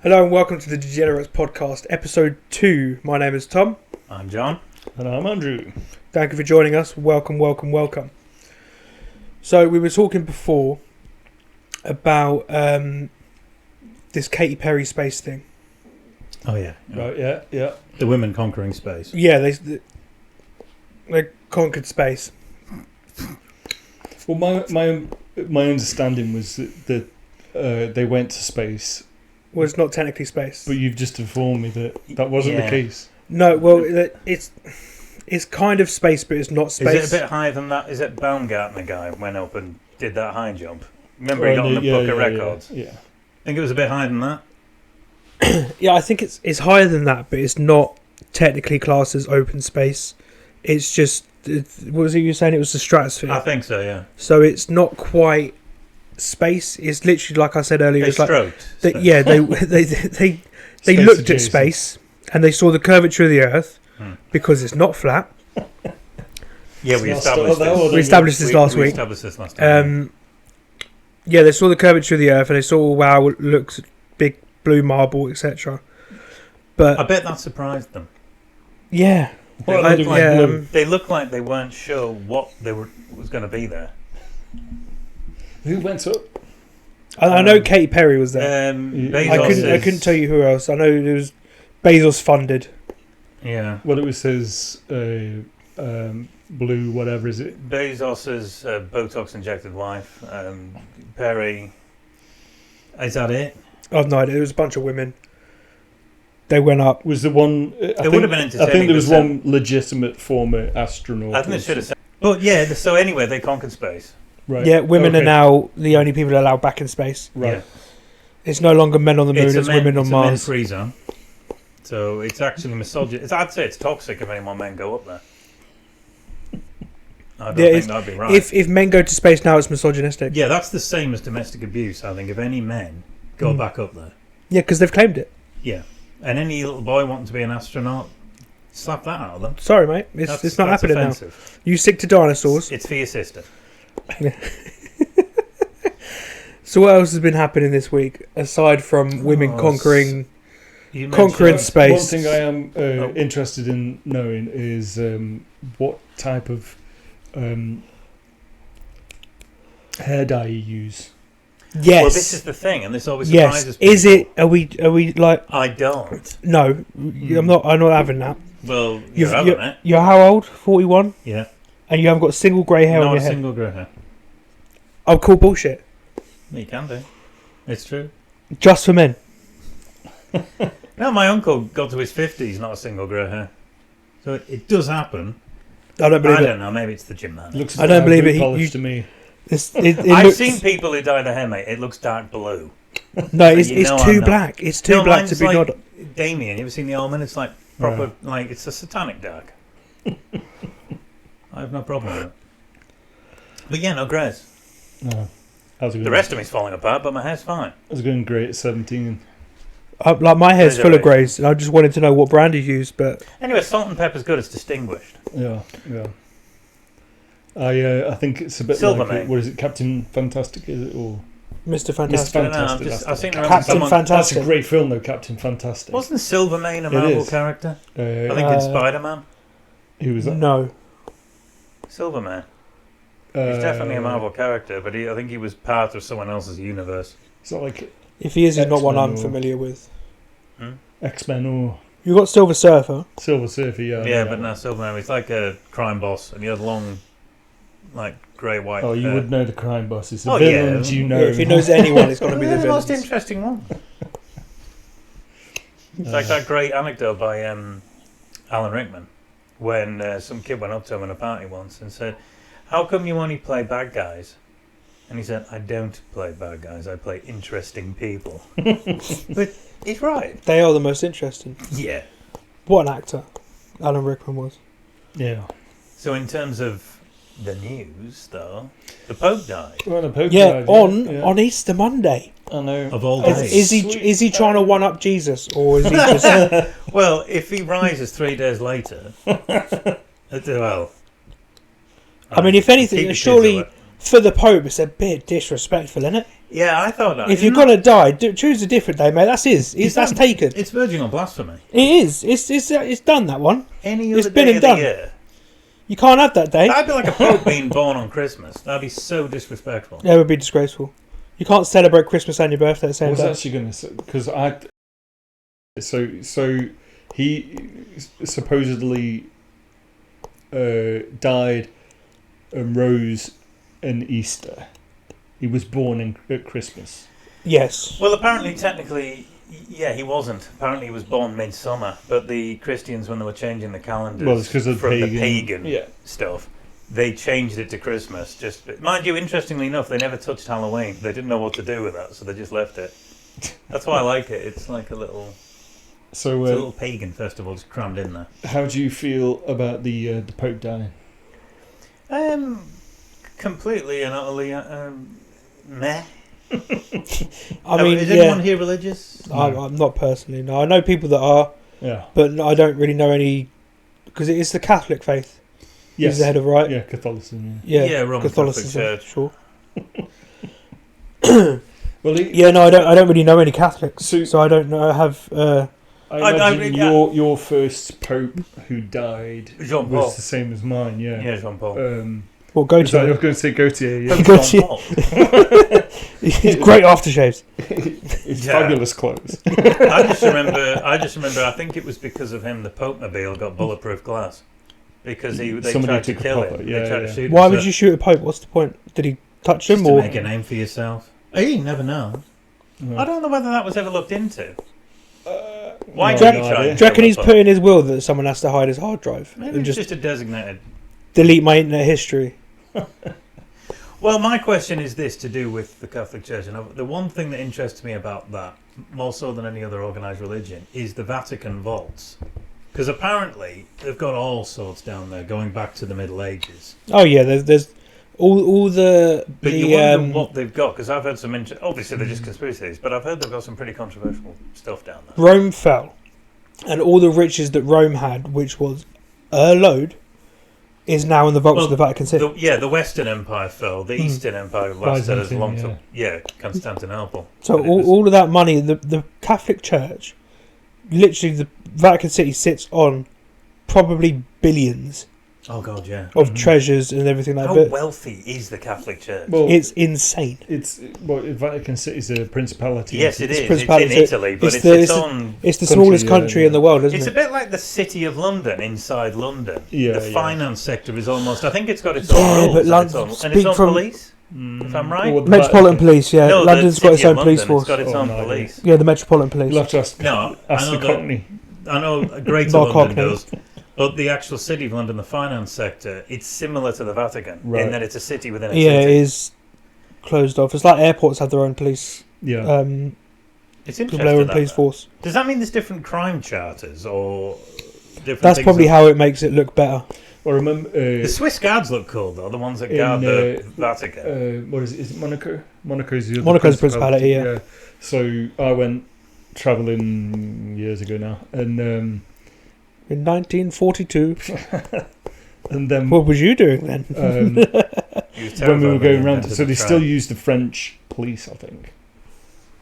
Hello and welcome to the Degenerates podcast, episode 2. My name is Tom. I'm John. And I'm Andrew. Thank you for joining us. Welcome. So we were talking before about this Katy Perry space thing. Oh yeah, Right, yeah. The women conquering space. Yeah, they conquered space. Well, my understanding was that they went to space, Well, it's not technically space. but you've just informed me that wasn't the case. No, well, it's kind of space, but it's not space. Is it a bit higher than that? Is it Baumgartner guy went up and did that high jump? Remember he got on the book of records? Yeah. I think it was a bit higher than that. Yeah, I think it's higher than that, but it's not technically classed as open space. It's just, what was it you were saying? It was the stratosphere. I think so, yeah. So it's not quite space. It's literally, like I said earlier, They it's like stroked. they Space looked at adjacent. space and they saw the curvature of the Earth because it's not flat. Yeah, we It's established not this. We established this last We week. established this last time. Yeah, they saw the curvature of the Earth and they saw, wow, it looks big blue marble, etc. I But bet that surprised them. yeah, Well, I- they look yeah, like blue. They looked like they weren't sure what was going to be there. Who went up? I know Katy Perry was there. Bezos I couldn't tell you who else. I know it was Bezos funded. Yeah. Well, it was his blue, whatever is it? Bezos's Botox injected wife. Perry. Is that it? Oh no, it was a bunch of women. They went up. Was the one? I would have been I entertaining, think there was but, one legitimate former astronaut. I think they should have said. But yeah, so anyway, they conquered space. Right. Yeah, women Okay. are now the only people allowed back in space. Right. Yeah. It's no longer men on the moon; it's women on it's Mars. a men-free zone. So it's actually misogynist. I'd say it's toxic if any more men go up there. I don't Yeah, think that'd be right. If men go to space now, it's misogynistic. Yeah, that's the same as domestic abuse. I think if any men go back up there, Yeah, because they've claimed it. yeah, and any little boy wanting to be an astronaut, slap that out of them. Sorry, mate. It's not that's happening offensive. now. You stick to dinosaurs. It's for your sister. So what else has been happening this week aside from women conquering You Conquering mentioned- space? One thing I am interested in knowing is what type of hair dye you use. Yes. Well, this is the thing, and this always Yes. surprises people. Is it? Are we like? I don't. No, I'm not having that. Well, you're having it. You're how old? 41, Yeah. and you haven't got a single grey hair on Not your a head. single grey hair. Oh, cool bullshit. You can do. It's true. Just for men. No, my uncle got to his 50s, not a single grey hair. So it does happen. I don't believe I it. don't know. Maybe it's the gym man. Looks I don't believe it. polished to me. It I've looks, seen people who dye their hair, mate. It looks dark blue. no, it's You know too I'm not. black. It's too No, black to mine's be like not. Damien, you ever seen the Omen? It's like proper, Right. like it's a satanic dark. I have no problem with it. But yeah, no greys. No. How's it going? The rest of me's falling apart, but my hair's fine. I was going great at 17. Like my hair's Those full are of greys, and I just wanted to know what brand you used, but Anyway, salt and pepper's good. It's distinguished. Yeah. I think it's a bit Silver, like mate. what is it, Captain Fantastic? Is it or Mr. Fantastic. I don't know, Fantastic, I that's think the I remember Captain someone... That's a Fantastic. great film though, Captain Fantastic. Wasn't Silvermane a Marvel is. character? I I think in Spider-Man. who was that? No. Silvermane. He's definitely a Marvel character, but I think he was part of someone else's universe. It's not like If he is, he's not one I'm X-Men or- familiar with. X-Men or You got Silver Surfer. Silver Surfer. Yeah, but no, Silvermane. He's like a crime boss, and he had long, like grey-white. Oh, you would know the crime bosses. The Oh, yeah. villains, you know. Yeah, if he knows anyone, it's going to be the the most villains. interesting one. It's like that great anecdote by Alan Rickman when some kid went up to him at a party once and said, "How come you only play bad guys?" And he said, "I don't play bad guys. I play interesting people." But he's right. They are the most interesting. Yeah. What an actor Alan Rickman was. Yeah. So in terms of the news, though, the Pope died. Well, the Pope Yeah, died, on Easter Monday. I know. Of all Is, days. is he trying to one up Jesus, or is he just? Well, if he rises 3 days later, well, I mean, if keep anything, your surely kids away. for the Pope, it's a bit disrespectful, isn't it? Yeah, I thought that. If you're gonna die, choose a different day, mate. That's that's taken. It's verging on blasphemy. It is. It's done, that one. Any It's other been day and of the done. year. You can't have that day. That'd be like a pope being born on Christmas. That'd be so disrespectful. That would be disgraceful. You can't celebrate Christmas and your birthday at the I same was day. actually going to say, because so he supposedly died and rose in Easter. He was born at Christmas. Yes. Well, apparently, technically, yeah, he wasn't. Apparently, he was born midsummer. But the Christians, when they were changing the calendars Well, it's because of from the the pagan stuff, they changed it to Christmas. Just mind you, interestingly enough, they never touched Halloween. They didn't know what to do with that, so they just left it. That's why I like it. It's like a little, it's a little pagan festival just crammed in there. How do you feel about the Pope dying? Completely and utterly meh. I mean, is anyone here religious? I'm not personally. No, I know people that are, but I don't really know any, because it is the Catholic faith. Yes, He's the head of, right? Yeah, Catholicism. Yeah, Roman Catholicism. Catholic Church. Sure. Well, I don't really know any Catholics, so I don't know. I have. I imagine your first Pope who died Jean Paul was the same as mine. Yeah, Jean Paul. Well, Gautier. I was going to say Gautier. Yeah. Gautier. He's great aftershaves. It's fabulous clothes. I just remember. I think it was because of him the Pope Mobile got bulletproof glass because they tried to kill him. They tried to shoot him. Why would you shoot a Pope? What's the point? Did he touch him just or to make a name for yourself? Hey, you never know. No. I don't know whether that was ever looked into. Why do you reckon he's put in his will that someone has to hide his hard drive? Maybe and it's just a designated. Delete my internet history. Well, my question is this to do with the Catholic Church, and the one thing that interests me about that, more so than any other organised religion, is the Vatican vaults. Because apparently they've got all sorts down there, going back to the Middle Ages. Oh yeah, there's all the. But you wonder what they've got, because I've heard some. Obviously, they're just conspiracy theories, but I've heard they've got some pretty controversial stuff down there. Rome fell, and all the riches that Rome had, which was a load, is now in the vaults of the Vatican City. The Western Empire fell. The Eastern Empire lasted as long to Constantinople. So all of that money, the Catholic Church, literally the Vatican City sits on probably billions. Oh God, yeah. Of treasures and everything like that. How wealthy is the Catholic Church? Well, it's insane. Vatican City is a principality. Yes, it is. It's in Italy, but it's the smallest country in the world, isn't it? It's a bit like the City of London inside London. Yeah, the finance sector is almost. I think it's got its own rules and its own police. If I'm right, Metropolitan Police. Yeah, no, London's got its own police force. It's got its own police. Yeah, the Metropolitan Police. You'll have to ask the Cockney. I know Greater London does. But the actual City of London, the finance sector, it's similar to the Vatican in that it's a city within a city. Yeah, it is closed off. It's like airports have their own police. Yeah. It's interesting. Their own police force. Does that mean there's different crime charters or different? That's probably how it makes it look better. Well, remember the Swiss guards look cool though. The ones that guard the Vatican. What is it? Is it Monaco? Monaco's the other principality. Yeah. So I went travelling years ago now, and. In 1942. And then what was you doing then? When we were going around, so they still use the French police, I think.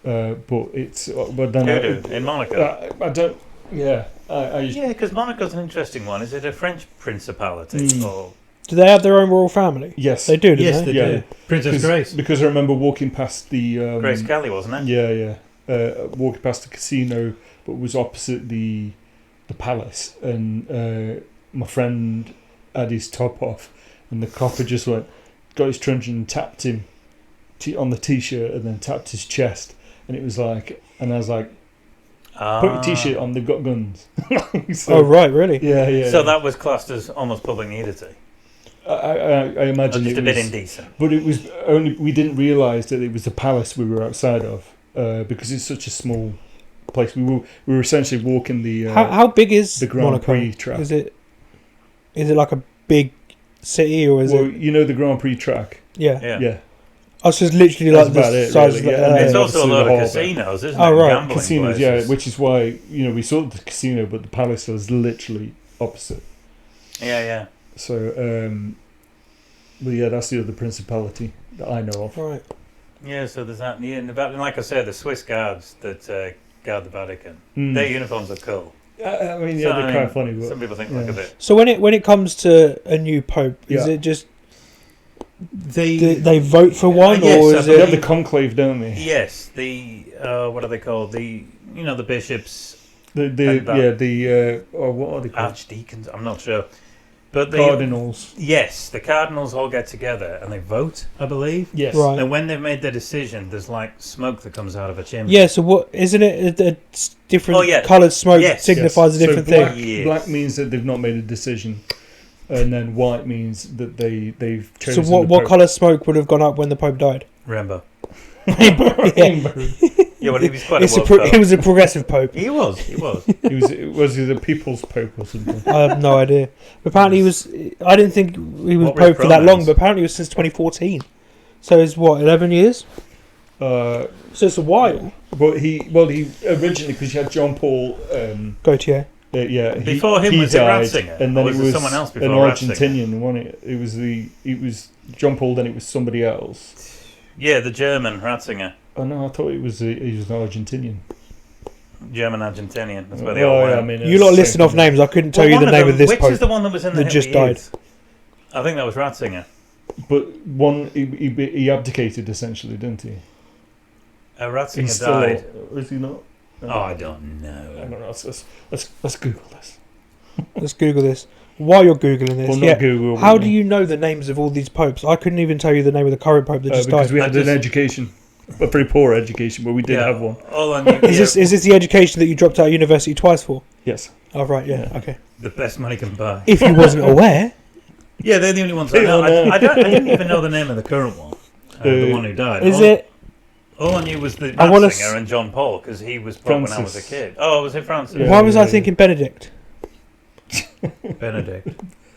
But it's in Monaco. I don't. Yeah, because Monaco's an interesting one. Is it a French principality or? Do they have their own royal family? Yes, they do. Yes, they do. Princess Grace. Because I remember walking past the Grace Kelly, wasn't it? Yeah. Walking past the casino, but was opposite the palace, and my friend had his top off, and the copper just got his truncheon and tapped him on the t-shirt, and then tapped his chest, and it was like, and I was like, put your t-shirt on, they've got guns. Oh right, really? Yeah. So that was classed as almost public nudity. I imagine just it a was bit indecent, but it was only we didn't realise that it was the palace we were outside of, because it's such a small place. We were essentially walking the. How big is the Grand Monaco? Prix track? Is it like a big city or is it? You know the Grand Prix track. Yeah. I was just literally like the size of that. It's also a lot of casinos, isn't it? Oh right, gambling casinos. Places. Yeah, which is why we saw the casino, but the palace was literally opposite. Yeah. So, but yeah, that's the other principality that I know of. Right. Yeah, so there's that. Yeah, and like I said, the Swiss guards that guard the Vatican, Mm. their uniforms are cool. I mean, So, yeah, they're kind of funny. But, some people think like a bit. So when it comes to a new pope, is Yeah. it just They they vote for one, yes, or I is they have it? the conclave, don't they? Yes, the what are they called? The the bishops, The what are they called? archdeacons. I'm not sure, but Cardinals. Yes, the cardinals all get together and they vote, I believe. Yes. Right. And when they've made their decision, there's like smoke that comes out of a chimney. Yeah. So what isn't it? A different Oh, yeah. coloured smoke Yes. signifies a different so black, thing. Yes. black means that they've not made a decision, and then white means that they've So chosen. what the Pope. colour smoke would have gone up when the pope died? Rainbow. Yeah. Yeah, well, he was quite It a was a progressive pope. He was. Was he the people's pope or something? I have no idea. But apparently he was. I didn't think he was What were his pope for that long, pronouns? but apparently it was since 2014. So it's what 11 years. Uh, So it's a while. but he originally, because you had John Paul. Gautier. Before him he was it died, Ratzinger? and Or then was it there was someone else an before Ratzinger? Argentinian. Wasn't it? It was John Paul. Then it was somebody else. Yeah, the German Ratzinger. Oh no, I thought he was an Argentinian. German Argentinian. That's where they all went. I mean, You lot listing off names. I couldn't tell Well, you one the name them- of this Which pope. is the one that was in the that just Henry died? VIII? I think that was Ratzinger. But one, he abdicated essentially, didn't he? Ratzinger He's still, died. or is he not? Oh, I don't I know. don't know. Let's Google this. Let's Google this. While you're Googling this, Well, not yeah. Google. How do you know the names of all these popes? I couldn't even tell you the name of the current pope that just Because died. we had an education, a very poor education, but we did have one. All I knew, Is this the education that you dropped out of university twice for? Yes. Oh right, yeah, Yeah. okay. the best money can buy. If you wasn't aware, Yeah, they're the only ones I They know. all know. I didn't even know the name of the current one, the one who died. is all, it? All I knew was the I wanna Ratzinger and John Paul because he was Pope when I was a Francis. kid. Oh, was it Francis? Yeah. Why was I thinking Benedict? Benedict.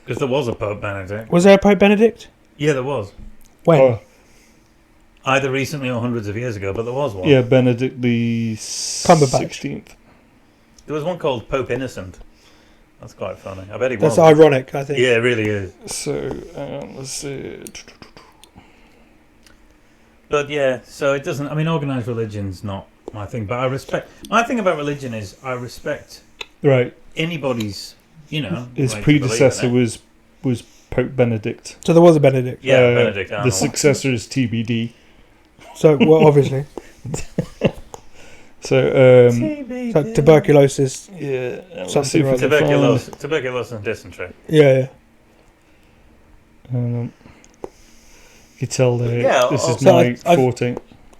Because there was a Pope Benedict. Was there a Pope Benedict? Yeah, there was. When? Oh, Either recently or hundreds of years ago, but there was one. yeah, Benedict the Cumberbatch. 16th. There was one called Pope Innocent. That's quite funny. I bet he That's was. ironic, I think. Yeah, it really is. So let's see. But yeah, so it doesn't. I mean, organised religion's not my thing, but I respect. My thing about religion is I respect Right, anybody's. his right to predecessor believe in it. was Pope Benedict. So there was a Benedict. Yeah, Benedict The Arnold. successor is TBD. So well, obviously, So so tuberculosis. yeah, let's Something see if we right. can find- Tuberculosis and dysentery. Yeah, You can tell that Yeah, this is so my I've- forte.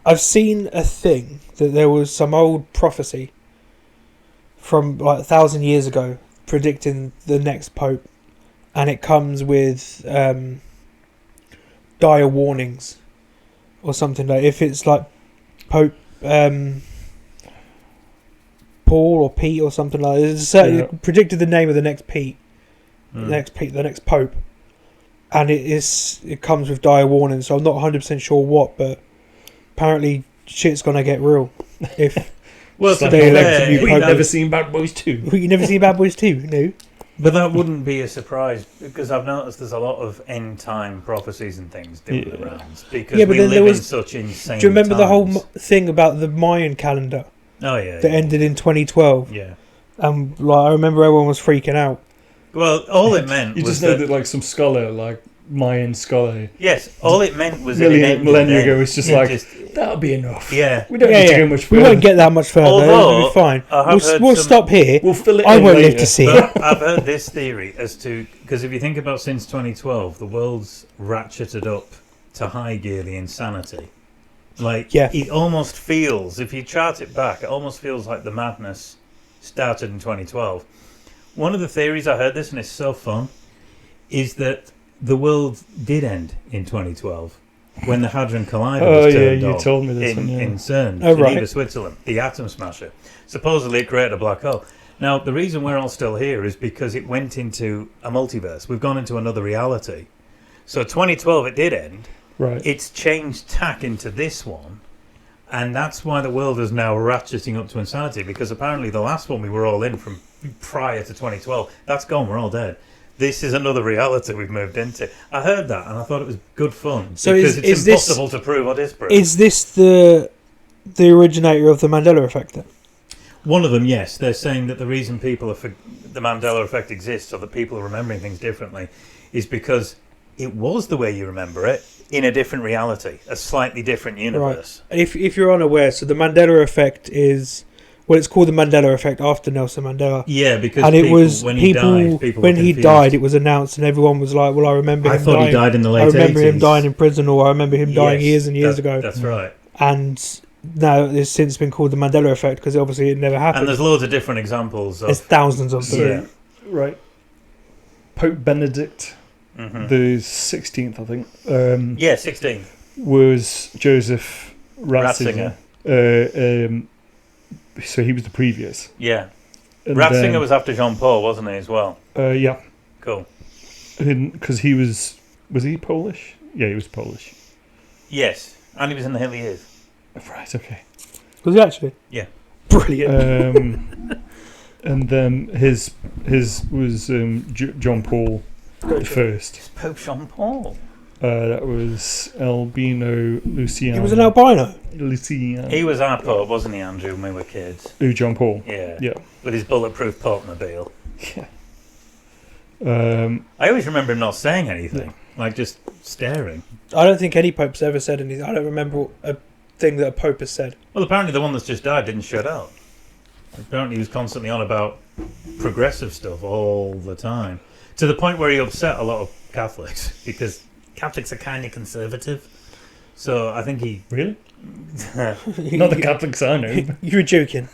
I've seen a thing that there was some old prophecy from like 1,000 years ago predicting the next pope, and it comes with dire warnings or something like if it's like Pope Paul or Pete or something like that. It's certain, Yeah. it predicted the name of the next Pete, Mm. the next pope, and it comes with dire warnings. So I'm not 100% sure what, but apparently shit's gonna get real if Well, It's to like be they elect fair, a new We've pope. never seen Bad Boys 2. you never seen Bad Boys 2, no? but that wouldn't be a surprise because I've noticed there's a lot of end time prophecies and things doing the Yeah. rounds because Yeah, but we then there live in was- such insane. Do you remember the whole times. thing about the Mayan calendar Oh yeah, that yeah. ended in 2012? Yeah. Like I remember everyone was freaking out. Well, all it meant You was just know that like some scholar, like Mayan scholar, yes, all it meant was that it ended millennia then. ago, it's just Yeah. like that'll be enough. Yeah. We don't Yeah, need to yeah. go much We further. won't get that much further. Although, It'll be fine. I have heard We'll some- stop here. We'll fill it I in won't later. live to see it. But I've heard this theory as to because if you think about since 2012, the world's ratcheted up to high gear the insanity. Like Yeah. it almost feels, if you chart it back, it almost feels like the madness started in 2012. One of the theories I heard this, and it's so fun, is that the world did end in 2012 when the Hadron Collider Oh was yeah, turned you on told me this in, one. Yeah. in CERN, Oh, Geneva, right. Switzerland, the atom smasher. Supposedly it created a black hole. Now, the reason we're all still here is because it went into a multiverse. We've gone into another reality. So 2012, it did end. Right. It's changed tack into this one. And that's why the world is now ratcheting up to insanity, because apparently the last one we were all in from prior to 2012, that's gone. We're all dead. This is another reality we've moved into. I heard that and I thought it was good fun. So because is it's impossible to prove what is proved. Is this the originator of the Mandela effect then? One of them, yes. They're saying that the reason the Mandela effect exists, or that people are remembering things differently, is because it was the way you remember it in a different reality, a slightly different universe. Right. If you're unaware, so the Mandela effect is... Well, it's called the Mandela effect after Nelson Mandela. Yeah, because and it people, was when people he died, people when were he confused. died, it was announced, and everyone was like, "Well, I remember him thought dying. he died in the late I remember 80s. him dying in prison, or I remember him dying Yes, years and years ago." That's right. And now it's since been called the Mandela effect because obviously it never happened. And there's loads of different examples of... There's thousands of them. Yeah. Right. Pope Benedict, the 16th, I think. 16th. Was Joseph Ratzinger. So he was the previous. Yeah. And Ratzinger was after Jean Paul, wasn't he, as well? Yeah. Cool. Because he was he Polish? Yeah, he was Polish. Yes. And he was in the Hilly Years. Right, okay. Was he actually? Yeah. Brilliant. And then his was John Paul the first. It's Pope Jean Paul. That was Albino Luciano. He was an albino. Luciano. He was our Pope, wasn't he, Andrew, when we were kids? Who, John Paul? Yeah. Yeah. With his bulletproof Pope-mobile. Yeah. I always remember him not saying anything. Like, just staring. I don't think any pope's ever said anything. I don't remember a thing that a pope has said. Well, apparently the one that's just died didn't shut up. Apparently he was constantly on about progressive stuff all the time. To the point where he upset a lot of Catholics, because Catholics are kind of conservative. So I think he... Really? Not the Catholics I know. You were joking.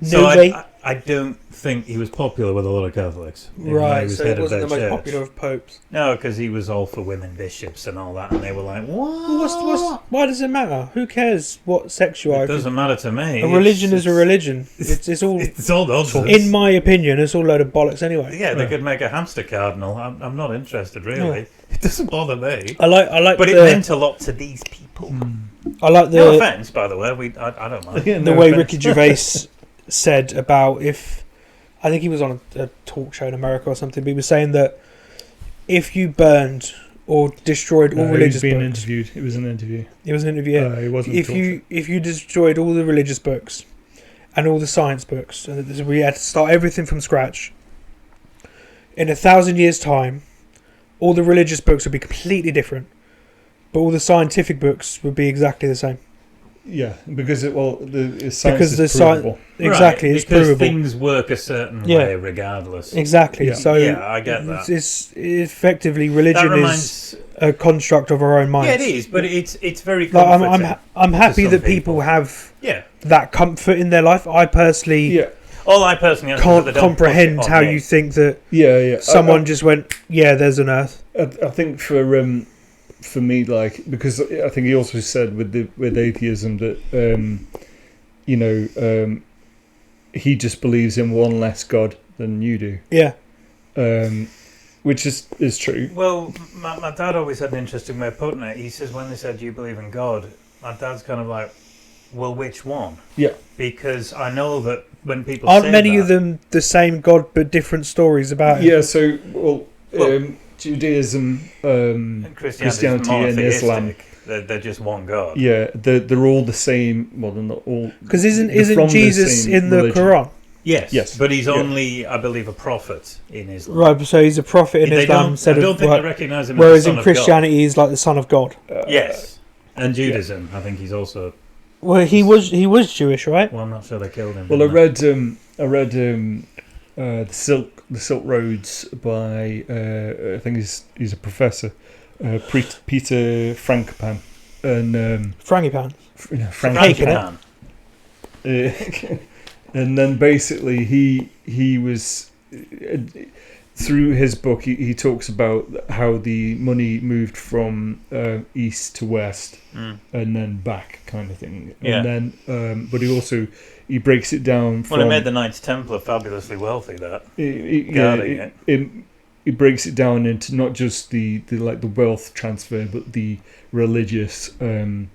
So No, I don't think he was popular with a lot of Catholics. even though he right, was so head he of wasn't the their most church. popular of popes. No, because he was all for women bishops and all that, and they were like, what? Well, why does it matter? Who cares what sex you are? It doesn't matter to me. A religion is a religion. It's all... It's all nonsense. In my opinion, it's all a load of bollocks anyway. Yeah, they could make a hamster cardinal. I'm not interested, really. Yeah. It doesn't bother me. I like But it meant a lot to these people. I like No the offence, by the way. I don't mind. Yeah, the no way offense. Ricky Gervais said about if... I think he was on a talk show in America or something, but he was saying that if you burned or destroyed all No, religious he was being books... interviewed. It was an interview. It was an interview, yeah. It wasn't. If you destroyed all the religious books and all the science books, and we had to start everything from scratch, in 1,000 years' time, all the religious books would be completely different, but all the scientific books would be exactly the same. Yeah, because the science Because is the provable. Exactly, Right, it's because provable. things work a certain Yeah. way regardless. Exactly. Yeah. So Yeah, I get that. It's effectively That religion is reminds... a construct of our own minds. Yeah, it is, but it's very Like, comforting. I'm happy some that people have Yeah. that comfort in their life. I personally Yeah, All I personally have is that can't they don't comprehend push it how on me. you think that yeah. someone just went, yeah, there's an earth. I think for me, like, because I think he also said with atheism that he just believes in one less God than you do, Yeah. which is true. Well, my dad always had an interesting way of putting it. He says when they said, "Do you believe in God?" my dad's kind of like, well, which one? Yeah. Because I know that when people Aren't say many that, of them the same God but different stories about it? Yeah, so Well- Judaism, and Christianity and Islam. monotheistic. They're just one God. Yeah, they're all the same. Well, they're not all. Because they're isn't from the Jesus same in the religion. Quran? Yes, but he's Yeah. only, I believe, a prophet in Islam. Right, so he's a prophet in They Islam. don't, I Instead don't of, think right, they recognise him whereas as the in son Christianity he's like the son of God. of God. Yes, and Judaism, I think he's also... Well, he was Jewish, right? Well, I'm not sure they killed him. Well, I didn't read the Silk Roads by I think he's a professor, Peter Frankopan, and Frangipan. they? Frank- and then basically he was through his book he talks about how the money moved from east to west and then back kind of thing. Yeah. And then but he breaks it down from... Well, it made the Knights Templar fabulously wealthy, that. Yeah, it breaks it down into not just the wealth transfer, but the religious and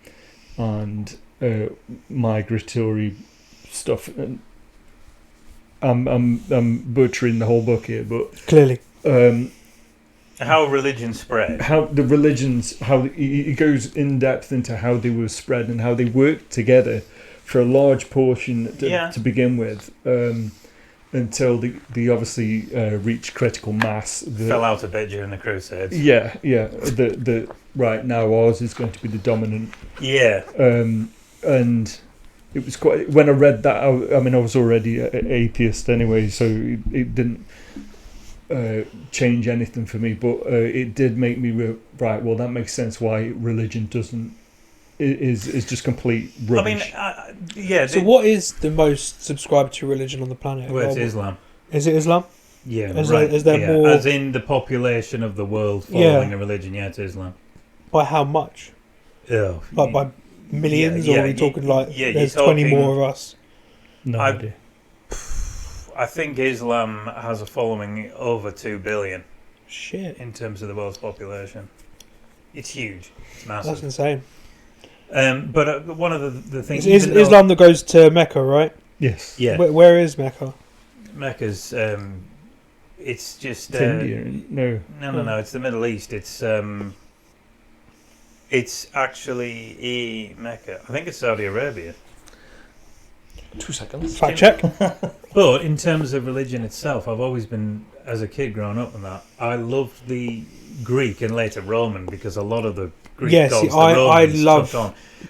migratory stuff. And I'm butchering the whole book here, but Clearly. How religion spread. how the religions, how he goes in depth into how they were spread and how they worked together for a large portion to begin with, until they obviously reached critical mass. Fell out a bit during the Crusades. Yeah. The right now ours is going to be the dominant. Yeah. And it was quite, when I read that, I mean, I was already an atheist anyway, so it didn't change anything for me, but it did make me right. Well, that makes sense why religion is just complete rubbish. I mean, yeah. So what is the most subscribed to religion on the planet? Well, it's Islam. Is it Islam? Yeah, Is there more? As in the population of the world following a religion, yeah, it's Islam. By how much? Oh, Like by millions, or are we talking there's 20 more of us? No idea. I think Islam has a following over 2 billion. Shit. In terms of the world's population. It's huge. It's massive. That's insane. But one of the things... It's Islam that goes to Mecca, right? Yes. Yeah. Where is Mecca? Mecca's... it's just... It's India. No. It's the Middle East. It's actually Mecca. I think it's Saudi Arabia. 2 seconds. Fact check. But in terms of religion itself, I've always been, as a kid growing up and that, I loved the Greek and later Roman, because a lot of the Greek gods, I love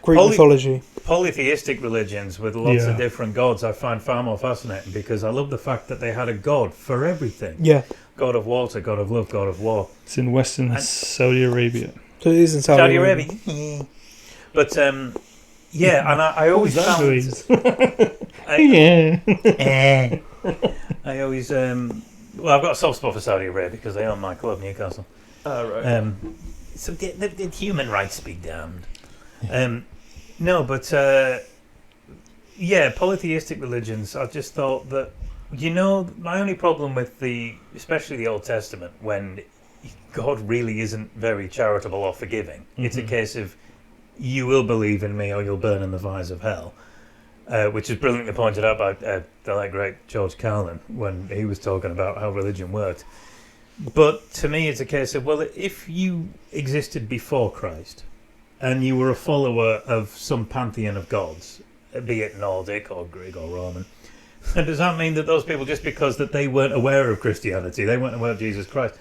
Greek mythology. Polytheistic religions with lots of different gods I find far more fascinating, because I love the fact that they had a god for everything. Yeah. God of water, God of love, God of war. It's in Western Saudi Arabia. So it is in Saudi Arabia. But yeah, and I always found... I always... well, I've got a soft spot for Saudi Arabia because they own my club, Newcastle. Oh, right. So the human rights be damned. No, but... yeah, polytheistic religions, I just thought that... my only problem with especially the Old Testament, when God really isn't very charitable or forgiving. Mm-hmm. It's a case of, you will believe in me or you'll burn in the fires of hell, which is brilliantly pointed out by the late great George Carlin when he was talking about how religion worked. But to me, it's a case of, well, if you existed before Christ and you were a follower of some pantheon of gods, be it Nordic or Greek or Roman, and does that mean that those people, just because that they weren't aware of Christianity, they weren't aware of Jesus Christ?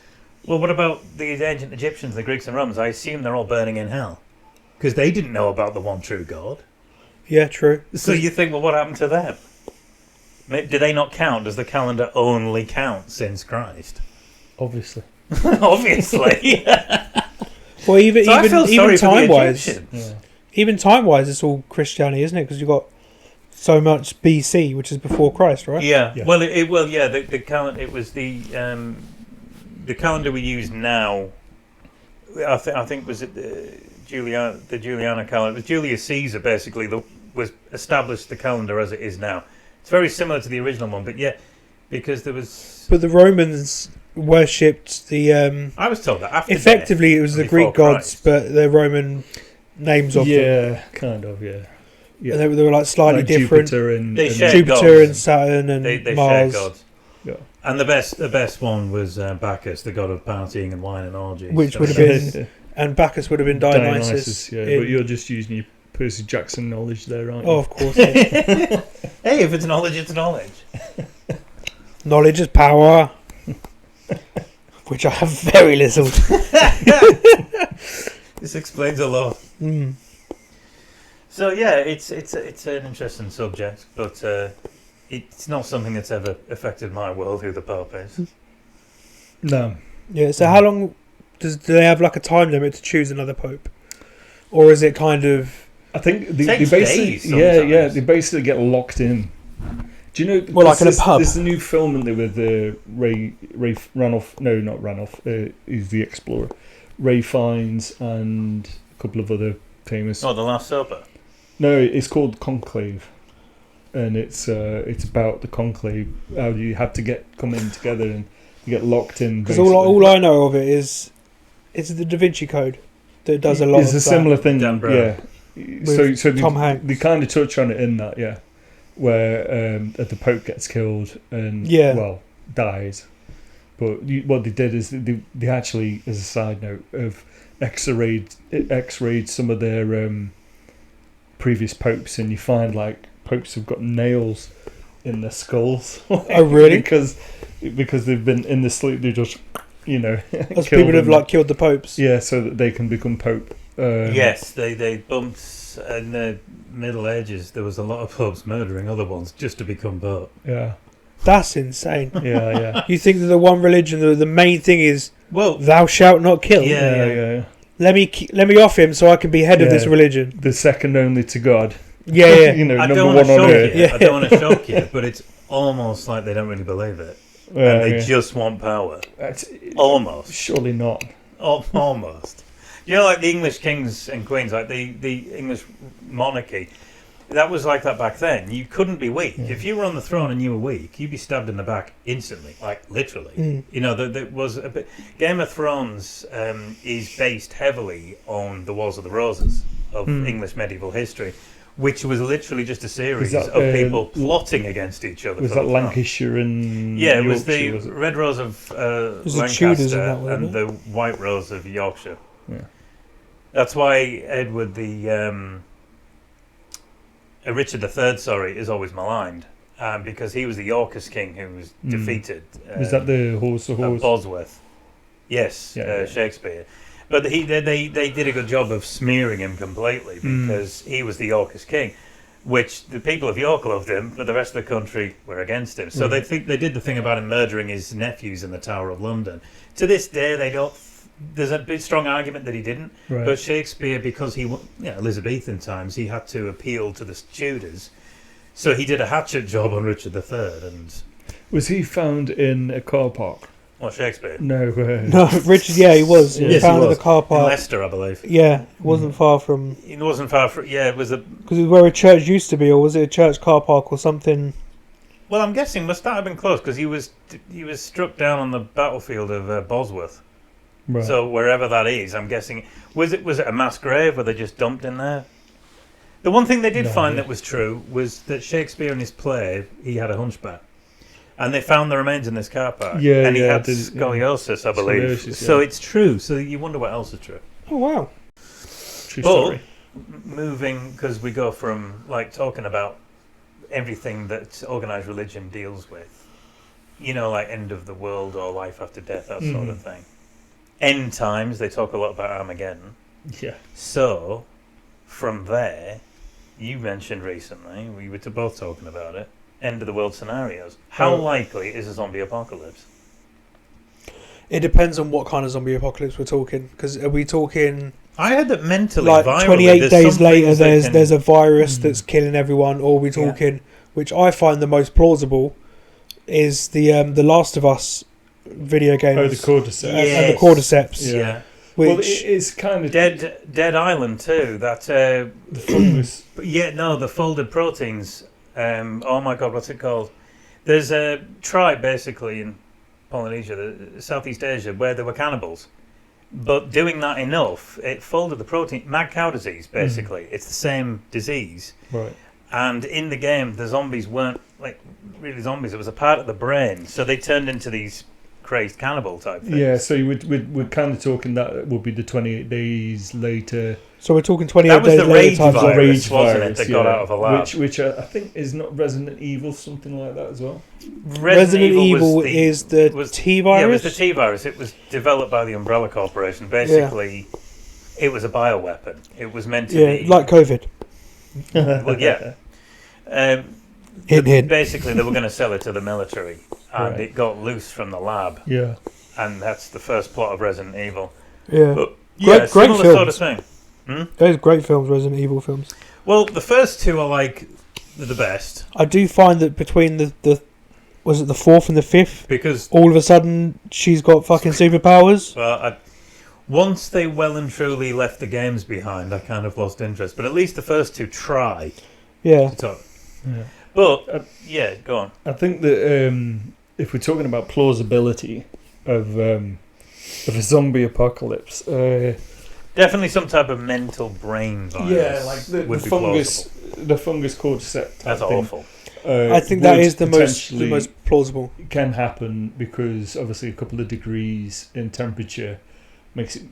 Well, what about the ancient Egyptians, the Greeks and Romans? I assume they're all burning in hell because they didn't know about the one true God. Yeah, true. So you think, well, what happened to them? Do they not count? Does the calendar only count since Christ? Obviously. Obviously. Well, even time-wise, yeah. Even time-wise, it's all Christianity, isn't it? Because you've got so much BC, which is before Christ, right? Yeah. Well, the calendar. It was the calendar we use now. I think was it the Juliana calendar. It was Julius Caesar basically was established the calendar as it is now. It's very similar to the original one, but yeah, because there was. But the Romans worshipped the. I was told that after. Effectively, it was the Greek gods, but the Roman names of them. Yeah, kind of. Yeah. Yeah. And they were like slightly different. Jupiter and Saturn and they Mars. Shared gods. Yeah. And the best one was Bacchus, the god of partying and wine and orgies. Which would have been, and Bacchus would have been Dionysus. Yeah, but you're just using your Percy Jackson knowledge there, aren't you? Oh, of course. Yeah. Hey, if it's knowledge, it's knowledge. Knowledge is power. Which I have very little. This explains a lot. Mm. So yeah, it's an interesting subject, but it's not something that's ever affected my world, who the Pope is. No. Yeah, so how long do they have like a time limit to choose another Pope? Or is it kind of... I think they basically they basically get locked in. Do you know? Well, like in a pub. There's a new film with Ray Ranoff. No, not Ranoff. He's the explorer. Ray Fiennes and a couple of other famous. Oh, The Last Supper. No, it's called Conclave, and it's about the conclave. How you have to come in together and you get locked in. Because all I know of it is it's the Da Vinci Code that does a lot. It's of a similar thing. Dan Brown. Yeah. So Tom Hanks. They kind of touch on it in that, yeah, where the Pope gets killed and dies, But what they did is they actually, as a side note, have X-rayed some of their previous popes, and you find like popes have got nails in their skulls. Oh, really? because they've been in the sleep. They just As people have like killed the popes. Yeah, so that they can become pope. Yes, they bumped in the Middle Ages. There was a lot of popes murdering other ones just to become pope. Yeah. That's insane. Yeah. You think that the one religion, the main thing is, well, thou shalt not kill. Yeah. Let me off him so I can be head of this religion. The second only to God. Yeah. I number don't one want to on shock earth. you. I don't want to shock you, but it's almost like they don't really believe it, and they just want power. Almost. Surely not. Almost. Like the English kings and queens, like the English monarchy. That was like that back then. You couldn't be weak. Yeah. If you were on the throne and you were weak, you'd be stabbed in the back instantly, like literally. There was a bit. Game of Thrones is based heavily on the Wars of the Roses of English medieval history, which was literally just a series of people plotting against each other. Was that Lancashire and it was Yorkshire, the Red Rose of Lancaster and the White Rose of Yorkshire. Yeah. That's why Edward Richard III, is always maligned, because he was the Yorkist king who was defeated. Was that the horse? Bosworth. Yes, Yeah. Shakespeare. But they did a good job of smearing him completely because he was the Yorkist king, which the people of York loved him, but the rest of the country were against him. So they did the thing about him murdering his nephews in the Tower of London. To this day, they don't. There's a big strong argument that he didn't, but Shakespeare, because Elizabethan times, he had to appeal to the Tudors, so he did a hatchet job on Richard III. And was he found in a car park? What, Shakespeare? No, no, Richard. Yeah, he was. He was found in the car in park. Leicester, I believe. Yeah, it wasn't far from. It wasn't far from. Yeah, it was because it was where a church used to be, or was it a church car park or something? Well, I'm guessing must that have been close because he was struck down on the battlefield of Bosworth. Right. So wherever that is, I'm guessing was it a mass grave where they just dumped in there? The one thing they did find that was true was that Shakespeare in his play he had a hunchback, and they found the remains in this car park. And he had scoliosis, I believe. So it's true. So you wonder what else is true. Oh wow! True story. Moving because we go from like talking about everything that organised religion deals with, like end of the world or life after death, that sort of thing. End times, they talk a lot about Armageddon. Yeah. So, from there, you mentioned recently, we were both talking about it, end of the world scenarios. How likely is a zombie apocalypse? It depends on what kind of zombie apocalypse we're talking. Because are we talking... I heard that mentally, like virally, 28 days later, there's a virus that's killing everyone, or we're talking, which I find the most plausible, is the Last of Us video games. Oh, the cordyceps. And the cordyceps. Yeah. Well, it's kind of... Dead Island, too. That, the fungus. the folded proteins. Oh, my God, what's it called? There's a tribe, basically, in Polynesia, Southeast Asia, where there were cannibals. But doing that enough, it folded the protein. Mad cow disease, basically. It's the same disease. Right. And in the game, the zombies weren't like really zombies. It was a part of the brain. So they turned into these crazed cannibal type things. Yeah, so we're kind of talking that would be the 28 days later. So we're talking 28 days later. That was the rage virus, wasn't it, that got out of a lab. Which I think is not Resident Evil, something like that as well. Resident Evil is the T virus? Yeah, it was the T virus. It was developed by the Umbrella Corporation. Basically, it was a bioweapon. It was meant to be... like COVID. Well, yeah. Hint. Basically, they were going to sell it to the military, and it got loose from the lab. Yeah. And that's the first plot of Resident Evil. Yeah. But, great films. Sort of thing. Those great films, Resident Evil films. Well, the first two are like the best. I do find that between the was it the fourth and the fifth? Because all of a sudden she's got fucking superpowers. Well, once they well and truly left the games behind, I kind of lost interest. But at least the first two try. Yeah. To talk. Yeah. But go on. I think that if we're talking about plausibility of a zombie apocalypse, definitely some type of mental brain virus. Yeah, like the fungus cordyceps. That's thing. awful. I think that would is the potentially most plausible. can happen because obviously a couple of degrees in temperature makes it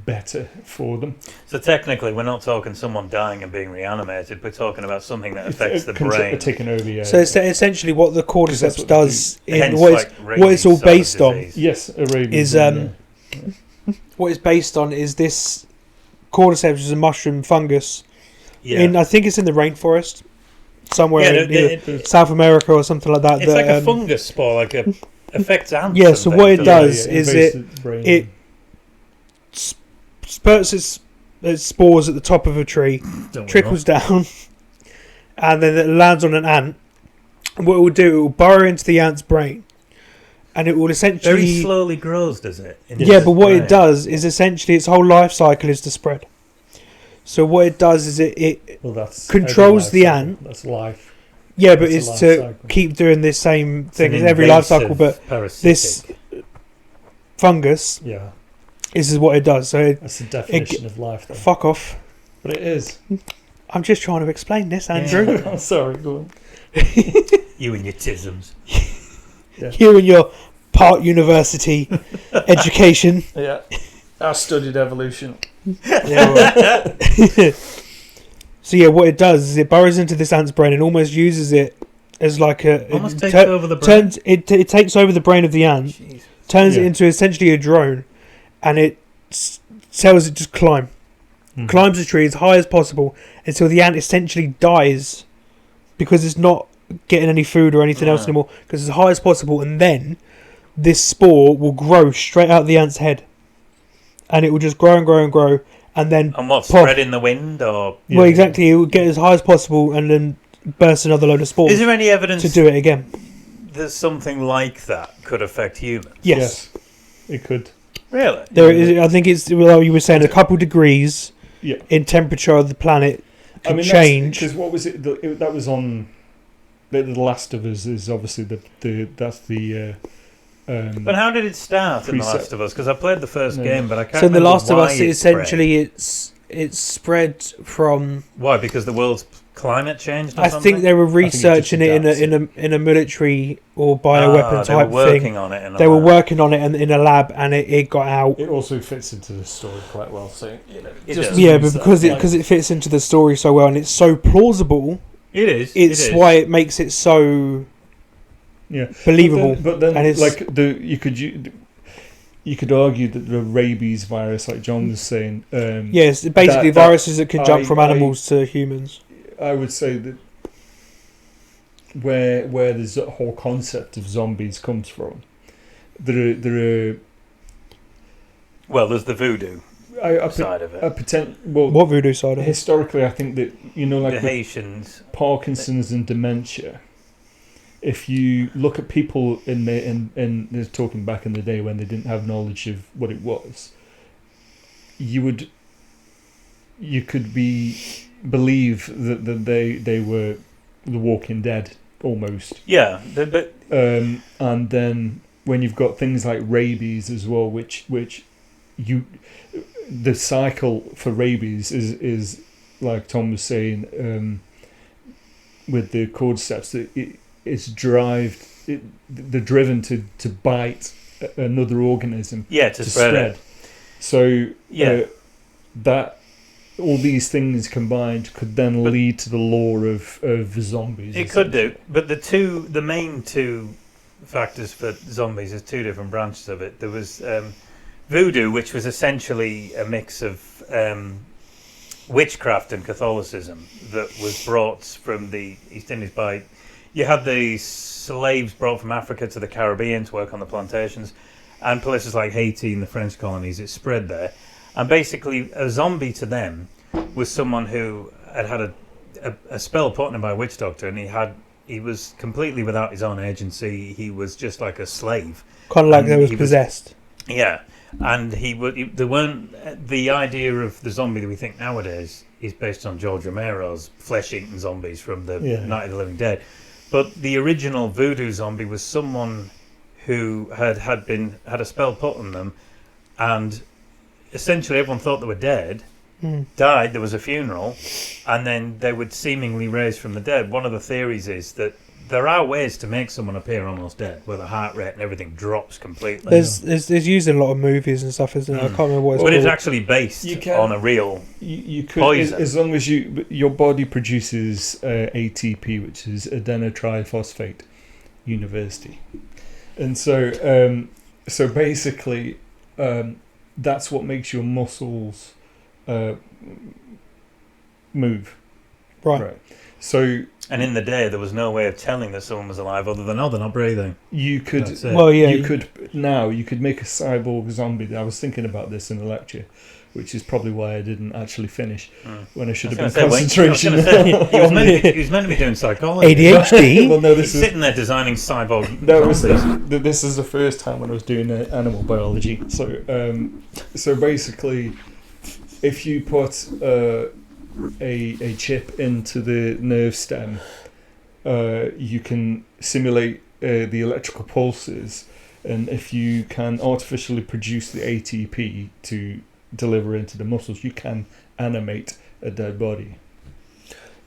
better for them. So technically, we're not talking someone dying and being reanimated. We're talking about something that affects the brain. Taking over, yeah. So essentially, what the cordyceps what does, in Hence, what like, it's all rabies sort of based on, disease. Yes, a rabies. is what it's based on is this cordyceps is a mushroom fungus. Yeah. I think it's in the rainforest somewhere Yeah, in either South America or something like that. It's like a fungus spore, like a affects ants. Yeah, and so things, what it doesn't does is it spurts its spores at the top of a tree, Don't we trickles down, and then it lands on an ant. And what it will do, it will burrow into the ant's brain, and it will Very essentially slowly grows, does it? Yeah, but what it does is essentially its whole life cycle is to spread. So what it does is it controls the ant. That's life. Yeah, but It's it's a life to cycle. keep doing this same thing It's as an every life cycle. invasive But parasitic. this fungus, Yeah, this is what it does. So that's the definition of life. Though. fuck off. But it is. I'm just trying to explain this, Andrew. I'm sorry, go on. You and your tisms. You and your part university education. Yeah, I studied evolution. Yeah, well. So yeah, what it does is it burrows into this ant's brain and almost uses it as like Almost takes over the brain. it takes over the brain of the ant, Jeez. turns it into essentially a drone, and it tells it just climb, climbs the tree as high as possible until the ant essentially dies because it's not getting any food or anything else anymore, because as high as possible, and then this spore will grow straight out of the ant's head, and it will just grow and grow and grow, and then And what, pop. spread in the wind, or Well, exactly, it will get as high as possible and then burst another load of spores is there any evidence to do it again. that something like that could affect humans? Yes. It could. Really? There is, I think it's, well, you were saying, a couple degrees Yeah. in temperature of the planet can change. Because what was it? That was on the Last of Us. Is obviously that's the. But how did it start in The Preset. Last of Us? Because I played the first No. game, but I can't So in The remember Last of why Us, it essentially, it's spread from. Why? Because the world's climate changed or I something? think they were think it just researching it adapts in a military or bioweapon they were type working thing. on it. In a They were lab. working on it in a lab, and it got out. It also fits into the story quite well. So It just does. Yeah, use but that, because like- it fits into the story so well, and it's so plausible, It is. it's it is. why it makes it so yeah, believable. But then, and it's like you could argue that the rabies virus, like John was saying, yes, basically that- viruses that can jump from I- animals to humans. I would say that where the whole concept of zombies comes from, there Well, there's the voodoo are side of it. What voodoo side of it? historically, I think that like The with Haitians. Parkinson's and dementia. If you look at people in talking back in the day when they didn't have knowledge of what it was, you could believe that they were the Walking Dead almost. Yeah, but And then when you've got things like rabies as well, which the cycle for rabies is like Tom was saying, with the cordyceps, they're driven to bite another organism yeah, to spread it. So Yeah. that all these things combined could then lead to the lore of zombies. It could do, but the main two factors for zombies is two different branches of it. There was voodoo, which was essentially a mix of witchcraft and Catholicism that was brought from the East Indies by. You had the slaves brought from Africa to the Caribbean to work on the plantations, and places like Haiti and the French colonies. It spread there, and basically a zombie to them was someone who had a spell put on him by a witch doctor, and he was completely without his own agency. He was just like a slave. Kind of like And they was he possessed. Yeah, and there weren't the idea of the zombie that we think nowadays is based on George Romero's flesh-eating zombies from the Night of the Living Dead. But the original voodoo zombie was someone who had a spell put on them, and essentially everyone thought they were dead, died, there was a funeral, and then they would seemingly raise from the dead. One of the theories is that there are ways to make someone appear almost dead, where the heart rate and everything drops completely. There's used in a lot of movies and stuff, isn't it? I can't remember what it's But called. it's actually based on a real You could, poison. as long as your body produces ATP, which is adenotriphosphate university, and so basically that's what makes your muscles move. Right. So. And in the day, there was no way of telling that someone was alive other than, they're not breathing. You could, That's it. Well, yeah. you could make a cyborg zombie. I was thinking about this in a lecture, which is probably why I didn't actually finish when I should have been concentration. He was meant to be doing psychology. ADHD. Well, no, He's sitting there designing cyborg zombies. This is the first time when I was doing animal biology. So basically, if you put a chip into the nerve stem, you can simulate the electrical pulses, and if you can artificially produce the ATP to deliver into the muscles, you can animate a dead body.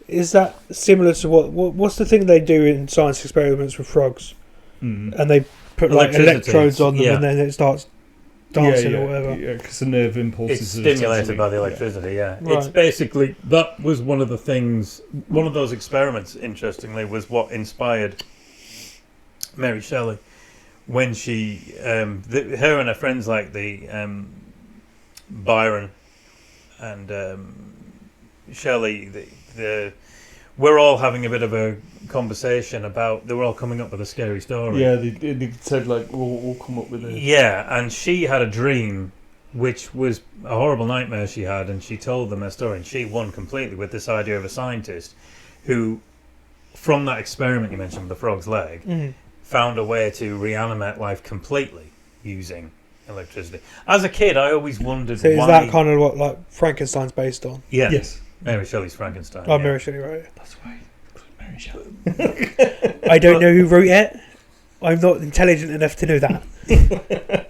Is that similar to what's the thing they do in science experiments with frogs? And they put like electrodes on them, and then it starts dancing or whatever. Yeah, because the nerve impulses it's stimulated by the electricity. Yeah, Right. It's basically that was one of the things. One of those experiments, interestingly, was what inspired Mary Shelley when she, her and her friends like the Byron and Shelley, we're all having a bit of a conversation about. They were all coming up with a scary story. Yeah, they said like we'll come up with it. Yeah, and she had a dream, which was a horrible nightmare she had, and she told them her story, and she won completely with this idea of a scientist who, from that experiment you mentioned with the frog's leg, found a way to reanimate life completely using electricity. As a kid, I always wondered So why. is that kind of what like Frankenstein's based on? Yeah. Yes. Mary Shelley's Frankenstein. Oh, yeah. Mary Shelley wrote it. That's why Mary Shelley. I don't know who wrote it. I'm not intelligent enough to know that.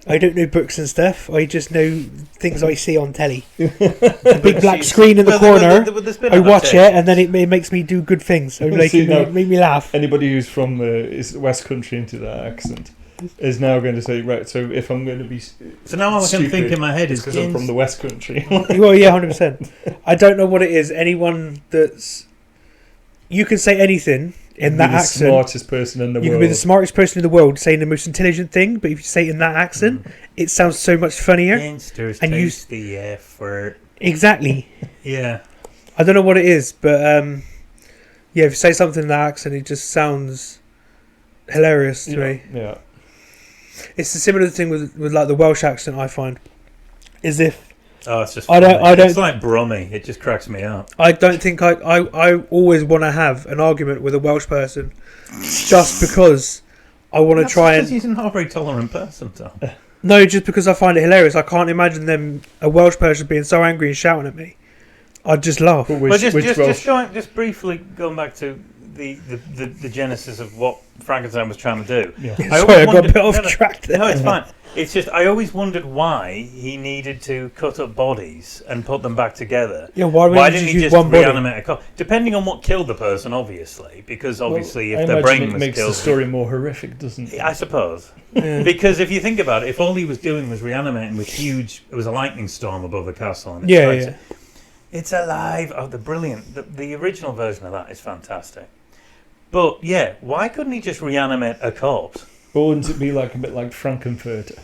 I don't know books and stuff. I just know things I see on telly. The big black screen in the corner. I watch it, and then it makes me do good things. So make me laugh. Anybody who's from the West Country into that accent is now going to say, right, so if I'm going to be So now all I can think in my head is because I'm from the West Country. Well, yeah, 100%. I don't know what it is. Anyone that's... You can say anything in that accent. The smartest person in the world. You can be the smartest person in the world saying the most intelligent thing, but if you say it in that accent, it sounds so much funnier. Gangsters and taste the effort. Exactly. Yeah. I don't know what it is, but yeah, if you say something in that accent, it just sounds hilarious to me. Yeah. It's a similar thing with like the Welsh accent. I find is if it's just. I don't. It's like Brummy. It just cracks me up. I don't think I always want to have an argument with a Welsh person, just because I want to try and. He's not a very tolerant person, Tom. No, just because I find it hilarious. I can't imagine a Welsh person being so angry and shouting at me. I'd just laugh. But just briefly going back to the genesis of what Frankenstein was trying to do. Yeah. Sorry, I got a bit off track there. No, it's fine. It's just I always wondered why he needed to cut up bodies and put them back together. Yeah, why didn't he just reanimate a cop? Depending on what killed the person, obviously, because obviously if their brain was makes killed, the story more horrific, doesn't it? I suppose. Yeah. Because if you think about it, if all he was doing was reanimating with huge, it was a lightning storm above the castle, and it's alive. Oh, the brilliant! The original version of that is fantastic. But yeah, why couldn't he just reanimate a corpse? Or wouldn't it be like a bit like Frankenfurter?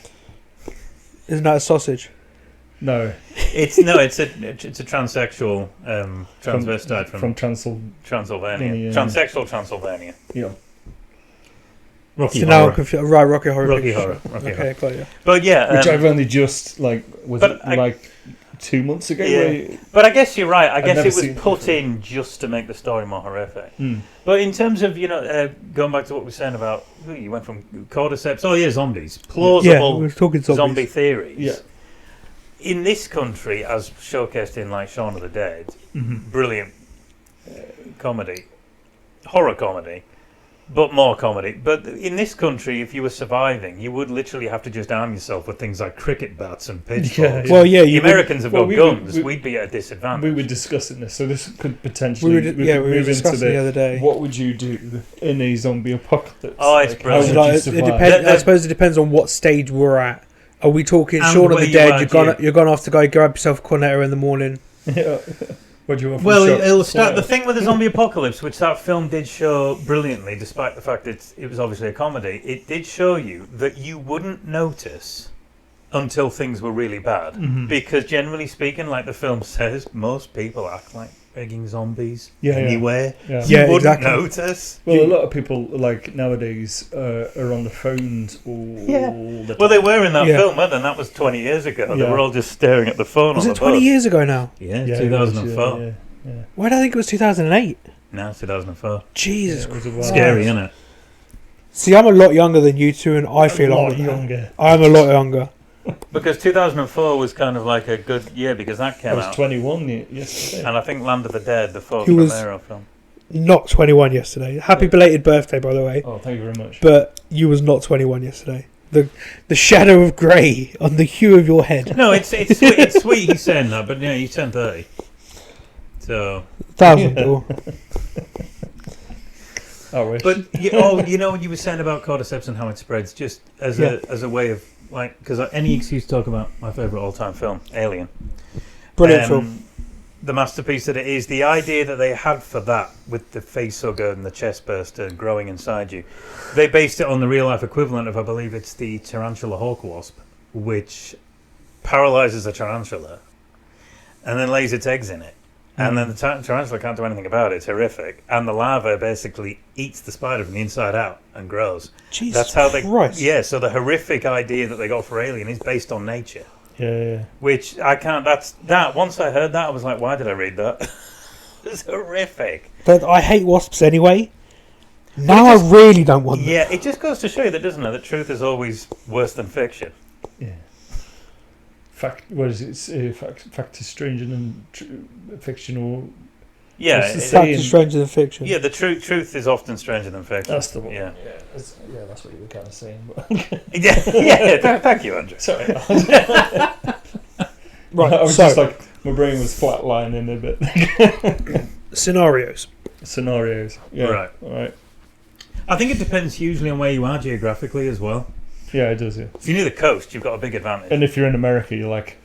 Isn't that a sausage? No. It's a transsexual transvestite from Transylvania. Yeah. Transsexual Transylvania. Yeah. Rocky so Horror. Now I'm confused. Right, Rocky Horror. Rocky Horror. Okay, got you. But yeah, which I've only just like 2 months ago. Yeah. But I guess you're right. I guess it was put in just to make the story more horrific. But in terms of going back to what we were saying about you went from cordyceps. Oh yeah, zombies. Plausible we were talking zombie theories. Yeah. In this country, as showcased in like Shaun of the Dead, brilliant comedy, horror comedy. but more comedy. But in this country, if you were surviving, you would literally have to just arm yourself with things like cricket bats and pitchforks. Well, yeah, the Americans have got guns. We'd be at a disadvantage. We were discussing this, so this could potentially we were discussing the other day. What would you do in a zombie apocalypse? Oh, it's brilliant. How would you survive? I suppose it depends on what stage we're at. Are we talking Shaun of the Dead? You're gone off to go grab yourself a cornetto in the morning. Yeah. What do you want? Well, it'll start. The thing with the zombie apocalypse, which that film did show brilliantly, despite the fact that it was obviously a comedy, it did show you that you wouldn't notice until things were really bad. Mm-hmm. Because generally speaking, like the film says, most people act like frigging zombies Yeah, anyway. Yeah. You wouldn't exactly. notice. Well, a lot of people like nowadays are on the phones all the time. Well, they were in that film, weren't they? And that was 20 years ago. They Yeah. were all just staring at the phone Was on it the 20 bus. years ago now? Yeah, Yeah, 2004. Yeah. Why do I think it was 2008? No, 2004. Jesus Yeah, it was a Christ. while. Scary, isn't it? See, I'm a lot younger than you two, and I feel a lot older. younger. I'm a lot younger. Because 2004 was kind of like a good year because that I came was out. 21 yesterday. And I think Land of the Dead, the fourth He was- Romero film. Not 21 yesterday. Happy belated birthday, by the way. Oh, thank you very much. But you was not 21 yesterday. The shadow of grey on the hue of your head. No, it's sweet. It's sweet he's saying that, but yeah, you turned 30. So, 1,000 or I wish. but you know what you were saying about cordyceps and how it spreads, just as a way of like, because any excuse to talk about my favourite all-time film, Alien. brilliant film. The masterpiece that it is, the idea that they had for that with the face hugger and the chest burster growing inside you, they based it on the real life equivalent of, I believe it's the tarantula hawk wasp, which paralyzes a tarantula and then lays its eggs in it. And then the tarantula can't do anything about it. It's horrific. And the larva basically eats the spider from the inside out and grows. Jesus That's how they. Christ. Yeah, so the horrific idea that they got for Alien is based on nature. Yeah. Which I can't. Once I heard that, I was like, why did I read that? It's horrific. But I hate wasps anyway. Now I really don't want them. Yeah, it just goes to show you that, doesn't it? That truth is always worse than fiction. Yeah. Fact. What is it? Fact is stranger than fiction, or Yeah, What's the Fact saying? is stranger than fiction. yeah. The truth is often stranger than fiction. that's the one. Yeah, That's what you were kind of saying. But yeah. Thank you, Andrew. sorry. Right, I was so just like my brain was flatlining a bit. scenarios. Scenarios. Yeah. Right. All right. I think it depends hugely on where you are geographically as well. Yeah, it does. Yeah. If you're near the coast, you've got a big advantage. And if you're in America, you're like,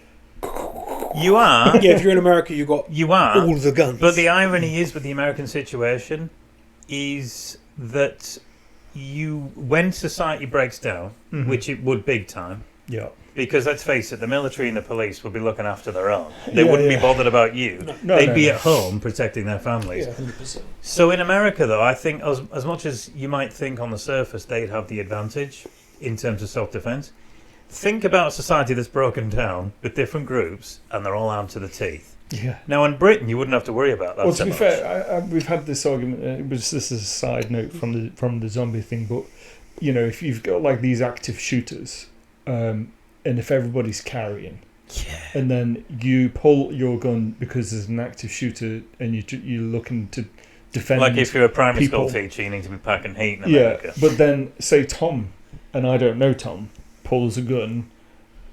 You are. Yeah, if you're in America, you got You are. all the guns. But the irony is with the American situation is that when society breaks down, Mhm. which it would big time, yeah. because let's face it, the military and the police would be looking after their own. They Yeah, wouldn't be yeah. bothered about you. No, They'd no, be no. at home protecting their families. Yeah, 100%. So in America, though, I think as much as you might think on the surface they'd have the advantage in terms of self-defense, think about a society that's broken down with different groups and they're all armed to the teeth. Yeah. Now in Britain, you wouldn't have to worry about that. Well, so to be much. fair, we've had this argument. This is a side note from the zombie thing, but you know, if you've got like these active shooters, and if everybody's carrying, and then you pull your gun because there's an active shooter, and you're looking to defend. Like if you're a primary people. school teacher, you need to be packing heat in America. Yeah, but then say Tom, and I don't know Tom, pulls a gun.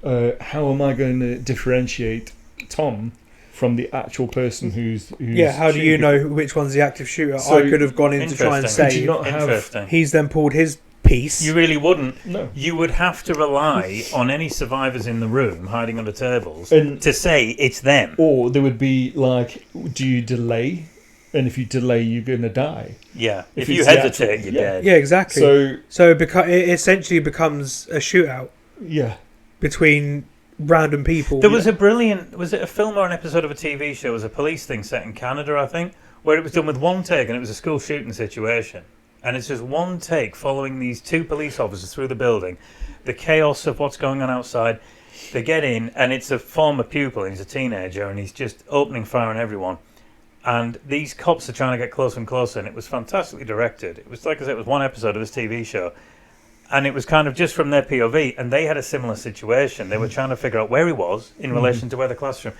How am I going to differentiate Tom from the actual person who's Yeah, how do you shooting? know which one's the active shooter? So- I could have gone in to try and Interesting. Could you save. not have? Interesting. He's then pulled his piece. You really wouldn't. No. You would have to rely on any survivors in the room hiding under tables And- to say it's them. Or there would be like, do you delay? And if you delay, you're going to die. Yeah. If it's you the hesitate, actual- you're yeah. dead. Yeah, exactly. So It essentially becomes a shootout yeah, between random people. There was was it a film or an episode of a TV show? It was a police thing set in Canada, I think, where it was done with one take and it was a school shooting situation. And it's just one take following these two police officers through the building, the chaos of what's going on outside. They get in and it's a former pupil, and he's a teenager, and he's just opening fire on everyone. And these cops are trying to get closer and closer, and it was fantastically directed. It was, like I said, it was one episode of this TV show. And it was kind of just from their POV, and they had a similar situation. They were trying to figure out where he was in relation to where the classroom.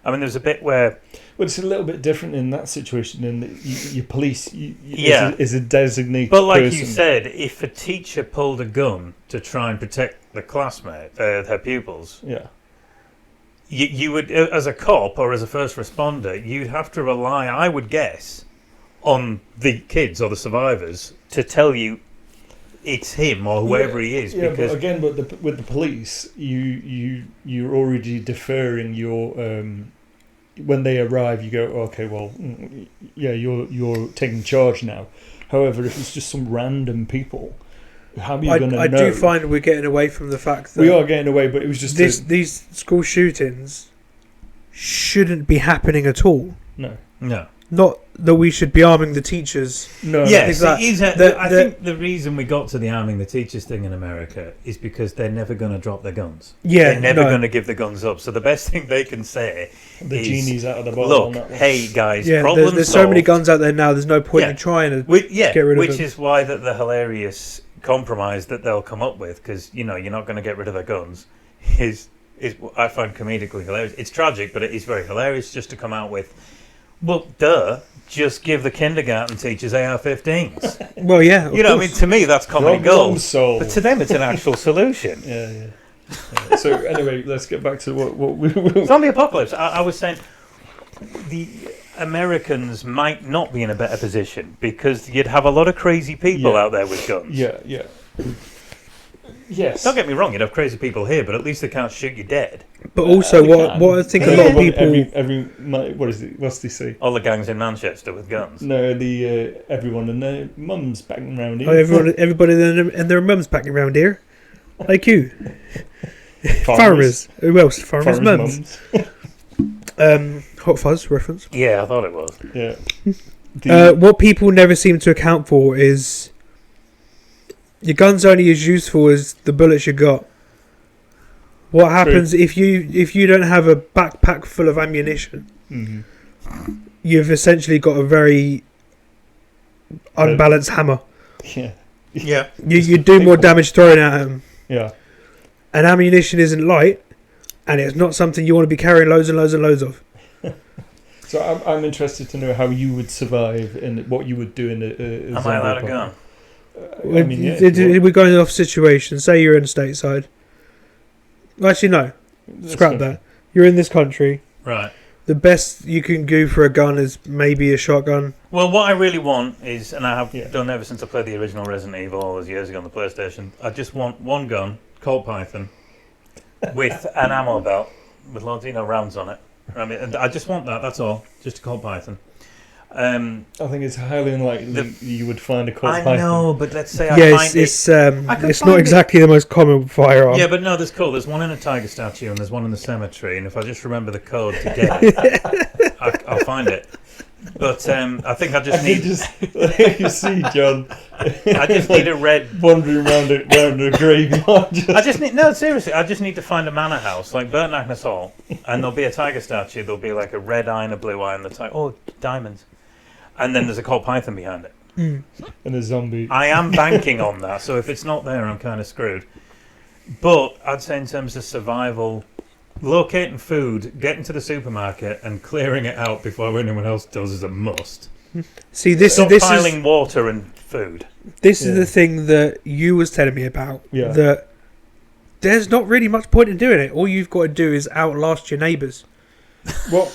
I mean, there's a bit where... Well, it's a little bit different in that situation. In that your police Yeah. is a designated But like person. you said, if a teacher pulled a gun to try and protect the classmate, her pupils, Yeah. you would, as a cop or as a first responder, you'd have to rely, I would guess, on the kids or the survivors to tell you it's him or whoever he is. Yeah, Because but again, with the police, you're already deferring your when they arrive. You go, okay, well, yeah, you're taking charge now. However, if it's just some random people, how are you going to know? I do find we're getting away from the fact that we are getting away, but it was just these school shootings shouldn't be happening at all. no. Not that we should be arming the teachers. No, Yes, Like it is I the- think the reason we got to the arming the teachers thing in America is because they're never going to drop their guns. Yeah, They're never no. going to give the guns up. So the best thing they can say the is, genie's out of the bottle. look, on that one. hey guys, Yeah, problem there's solved. so many guns out there now. There's no point Yeah. in trying to Yeah, get rid of which them. is why the hilarious compromise that they'll come up with, because you're not going to get rid of their guns, is I find comedically hilarious. It's tragic, but it is very hilarious just to come out with, well, just give the kindergarten teachers AR-15s. Well, yeah, You know, I mean, to me that's comedy Problem gold, solved. but to them it's an actual solution. Yeah. So anyway, let's get back to what we. Zombie apocalypse. I was saying the Americans might not be in a better position because you'd have a lot of crazy people Yeah. out there with guns. Yeah. Yes. Don't get me wrong, you'd have crazy people here, but at least they can't shoot you dead. but also they what can. what I think a Yeah. lot of people What is it? What's they say? All the gangs in Manchester with guns. No, the everyone and their mums banging around here. everybody and their mums packing around here, like you, farmers. Who else? Farmers' mums. Hot Fuzz reference. Yeah, I thought it was. Yeah. What people never seem to account for is your gun's only as useful as the bullets you got. What happens if you don't have a backpack full of ammunition? Mhm. You've essentially got a very unbalanced hammer. Yeah. Yeah. You do more damage throwing at them. Yeah. And ammunition isn't light, and it's not something you want to be carrying loads and loads and loads of. So I'm interested to know how you would survive and what you would do in a Am I zombie allowed a gun? apocalypse. I mean, yeah. if you want. We're going off situation. Say you're in stateside. Actually, no. Let's Scrap go. that. You're in this country. Right. The best you can do for a gun is maybe a shotgun. Well, what I really want is, and I have Yeah. done ever since I played the original Resident Evil all those years ago on the PlayStation, I just want one gun, Colt Python, with an ammo belt with loads of rounds on it. I mean, and I just want that. That's all. Just a Colt Python. I think it's highly unlikely you would find a Colt I Python. know, but let's say Yeah, I find it's could not find exactly the most common firearm. Yeah, but no, there's cool. There's one in a tiger statue and there's one in the cemetery. And if I just remember the code to get it, I'll find it. But I think I just need. You see, John. I just need a red. Wandering around a graveyard. I just need seriously. I just need to find a manor house like Burnt Agnes Hall, and there'll be a tiger statue. There'll be like a red eye and a blue eye, and the tiger. Oh, diamonds! And then there's a Colt Python behind it. And a zombie. I am banking on that. So if it's not there, I'm kind of screwed. But I'd say in terms of survival, locating food, getting to the supermarket, and clearing it out before anyone else does is a must. See, this Stockpiling water and food. is Yeah. the thing that you was telling me about. Yeah. That there's not really much point in doing it. All you've got to do is outlast your neighbours. Well,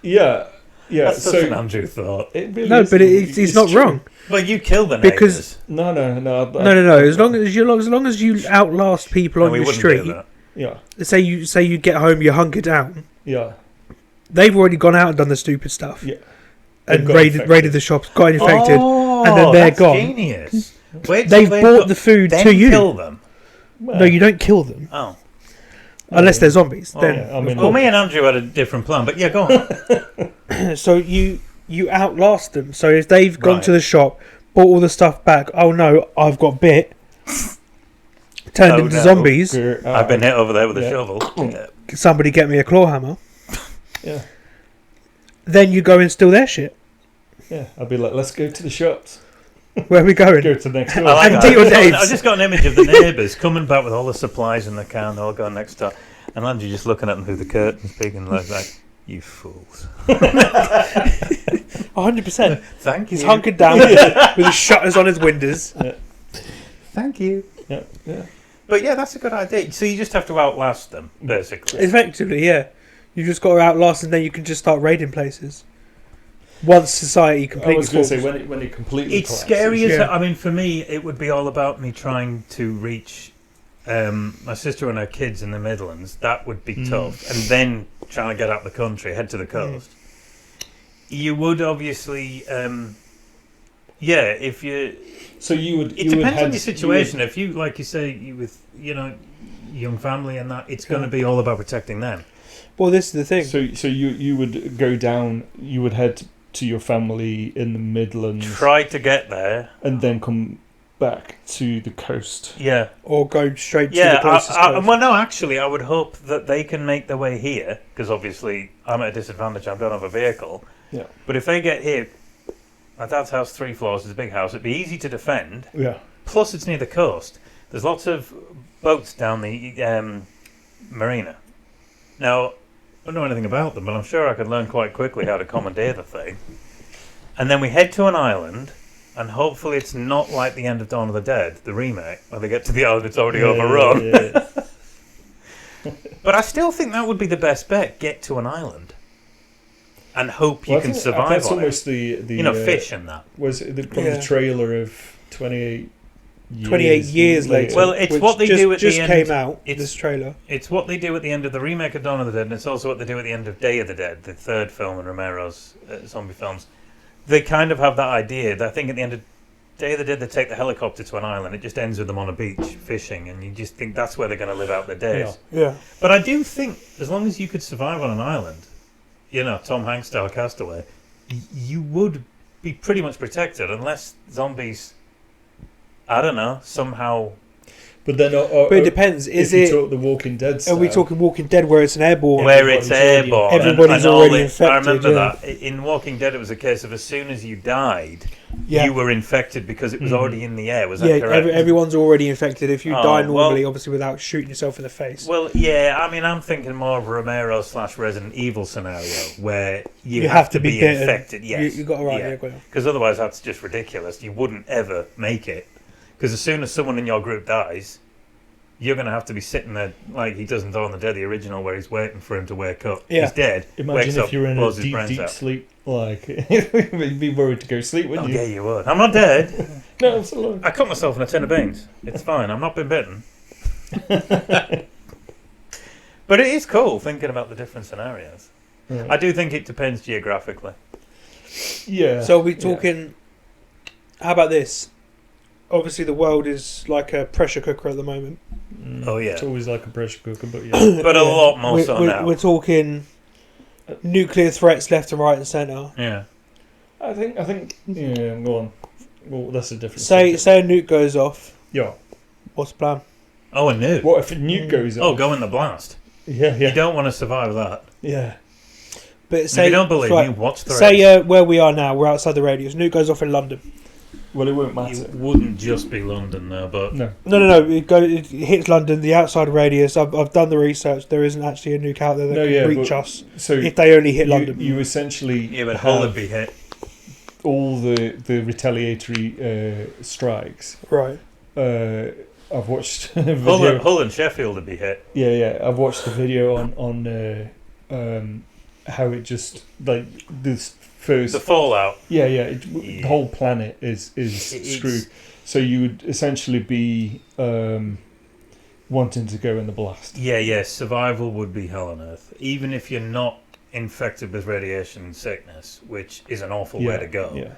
yeah. Yeah. That's so such an Andrew thought. it really No, is- but it's not true. wrong. Well, you kill the Because- neighbours. No. No. As long as you outlast people No, on we your wouldn't do street. that. Yeah. Say you get home, you hunker down. Yeah. They've already gone out and done the stupid stuff. Yeah. And They've got infected. raided the shops, got infected. Oh, and then they're that's gone. Genius. Wait till They've they've bought got- the food then to you. kill them. Well, No, you don't kill them Oh. unless they're zombies. Oh, Then, yeah, I mean- Well, me and Andrew had a different plan, but yeah, go on. so you outlast them. So if they've gone Right. to the shop, bought all the stuff back, oh no, I've got bit, turned Oh, into no. zombies. I've been hit over there with a Yeah. shovel. Yeah. Somebody get me a claw hammer. Yeah. Then you go and steal their shit. Yeah. I'll be like, let's go to the shops. Where are we going? Go to the next door. I like Empty that. your I dates. just got an image of the neighbours coming back with all the supplies in the car and they're all going next door. And Andrew just looking at them through the curtains, speaking like that. You fools. 100%. Thank He's you. hunkered down with his shutters on his windows. Thank you. Yeah. But yeah, that's a good idea. So you just have to outlast them, basically. Effectively, yeah. You just got to outlast, and then you can just start raiding places. Once society I completely was going to falls. say when it completely It's collapses. scary as Yeah. I mean, for me, it would be all about me trying to reach my sister and her kids in the Midlands. That would be tough. And then trying to get out the country, head to the coast. You would obviously, if you... So you would. It depends on your situation. If you, like you say, you with, young family and that, it's going to be all about protecting them. Well, this is the thing. So you would go down. You would head to your family in the Midlands. Try to get there. And then come back to the coast. Yeah. Or go straight to the closest coast. Well, no, actually, I would hope that they can make their way here, because obviously I'm at a disadvantage. I don't have a vehicle. Yeah. But if they get here, my dad's house, 3 floors, is a big house. It'd be easy to defend. Yeah. Plus, it's near the coast. There's lots of boats down the marina. Now, I don't know anything about them, but I'm sure I could learn quite quickly how to commandeer the thing. And then we head to an island, and hopefully it's not like the end of Dawn of the Dead, the remake, where they get to the island, it's already overrun. Yeah. But I still think that would be the best bet. Get to an island. And hope you can survive That's on almost it. the Fish and that. Was it the trailer of 28 years 28 years later. Well, it's which what they do at the end. Just came out, It's- this trailer. It's what they do at the end of the remake of Dawn of the Dead, and it's also what they do at the end of Day of the Dead, the third film in Romero's zombie films. They kind of have that idea that I think at the end of Day of the Dead they take the helicopter to an island. It just ends with them on a beach fishing, and you just think that's where they're going to live out their days. Yeah. But I do think as long as you could survive on an island, Tom Hanks style Castaway, you would be pretty much protected unless zombies, I don't know, somehow. But then, But it depends. Is if it? you talk the Walking Dead style, Are we talking Walking Dead where it's an airborne? Where it's airborne. Everybody's and already I infected, remember yeah. that. In Walking Dead, it was a case of as soon as you died, Yeah. you were infected because it was already in the air. Was that Yeah, correct? everyone's already infected. If you die well- normally, obviously without shooting yourself in the face. Well, yeah, I mean, I'm thinking more of a Romero/Resident Evil scenario where you have to be bitten. infected. Yes. You got it right, yeah, got it. Because otherwise, that's just ridiculous. You wouldn't ever make it. Because as soon as someone in your group dies, you're going to have to be sitting there like he does in Dawn of the Dead, the original, where he's waiting for him to wake up. Yeah. He's dead. imagine wakes if up, you're in a blows his deep, brains deep out. sleep, like you'd be worried to go to sleep, wouldn't Oh, you? yeah, you would. I'm not dead. No, absolutely. I cut myself in a tin of beans. It's fine. I've not been bitten. But it is cool thinking about the different scenarios. Right. I do think it depends geographically. Yeah. So we're talking. How about this? Obviously, the world is like a pressure cooker at the moment. Oh, yeah. It's always like a pressure cooker, but yeah. But a lot more we're, so we're, now. We're talking nuclear threats left and right and centre. Yeah. I think. Yeah, go on. Well, that's a different. Say subject. a nuke goes off. Yeah. What's the plan? Oh, a nuke. What if a nuke goes Oh, off? go in the blast. Yeah, You yeah, don't want to survive that. yeah. But If you don't believe me, watch the say race. where we are now, we're outside the radius. Nuke goes off in London. Well, it won't matter. It wouldn't just be London, though, but... No. No. It hits London, the outside radius. I've done the research. There isn't actually a nuke out there that can reach us So if they only hit London. you essentially Yeah, but Hull would have be hit. all the retaliatory strikes. Right. I've watched a video. Hull and Sheffield would be hit. Yeah. I've watched the video on how it just like this first. The fallout. The whole planet is screwed. So you would essentially be wanting to go in the blast. Yeah, survival would be hell on earth. Even if you're not infected with radiation sickness, which is an awful way to go. Yeah.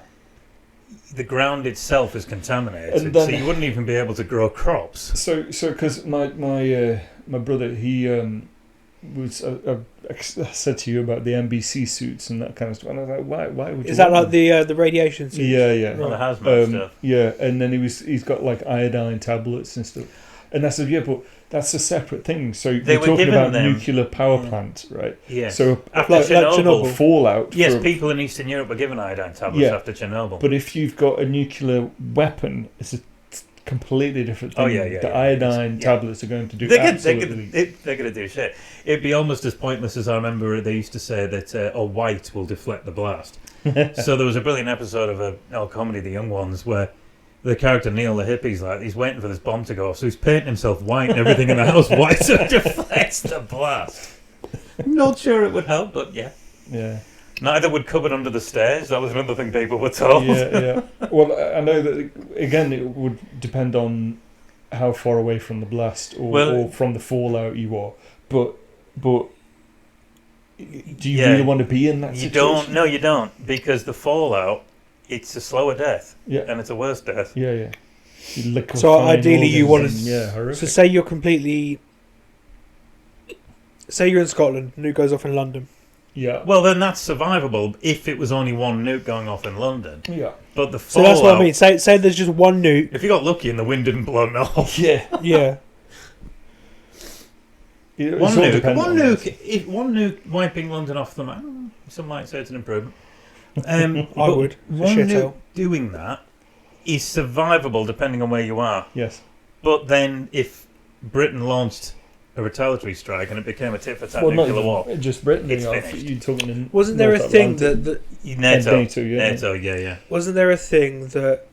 The ground itself is contaminated, And then- so you wouldn't even be able to grow crops. So because my brother, he was I said to you about the NBC suits and that kind of stuff, and I was like, why would you? Is that want like them? the radiation suit? Yeah. Well, the hazmat stuff. Yeah, and then he's got like iodine tablets and stuff, and I said, yeah, but that's a separate thing. So They we're were talking giving about them- nuclear power plants, right? Yeah. So After like Chernobyl. Chernobyl. fallout. Yes, for- people in Eastern Europe were given iodine tablets Yeah. after Chernobyl. But if you've got a nuclear weapon, it's a completely different thing. Oh, yeah. The iodine Yeah. tablets are going to do They're absolutely. going to do shit. It'd be almost as pointless as I remember they used to say that a white will deflect the blast. So there was a brilliant episode of a comedy, The Young Ones, where the character Neil the hippie's like, he's waiting for this bomb to go off, so he's painting himself white and everything in the house white so it deflects the blast. Not sure it would help, but yeah. Yeah. Neither would cupboard under the stairs. That was another thing people were told. Yeah. Well, I know that again. It would depend on how far away from the blast or from the fallout you are. But do you really want to be in that You situation? don't. No, you don't, because the fallout, it's a slower death. Yeah. And it's a worse death. Yeah. So ideally you want to... horrific. So say you're completely... Say you're in Scotland, nuke goes off in London. Yeah. Well, then that's survivable if it was only one nuke going off in London. Yeah. But the So fallout... that's what I mean. Say there's just one nuke. If you got lucky and the wind didn't blow it off. Yeah. Yeah. One nuke wiping London off the map. Some might say it's an improvement. I would. One nuke doing that is survivable depending on where you are. Yes. But then if Britain launched a retaliatory strike and it became a tit for tat Well, nuclear war, just Britain. it's You're finished. talking in Wasn't there a North thing Atlantic. that NATO, yeah. wasn't there a thing that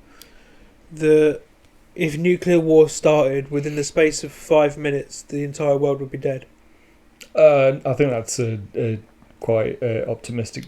if nuclear war started within the space of 5 minutes, the entire world would be dead? I think that's a quite optimistic,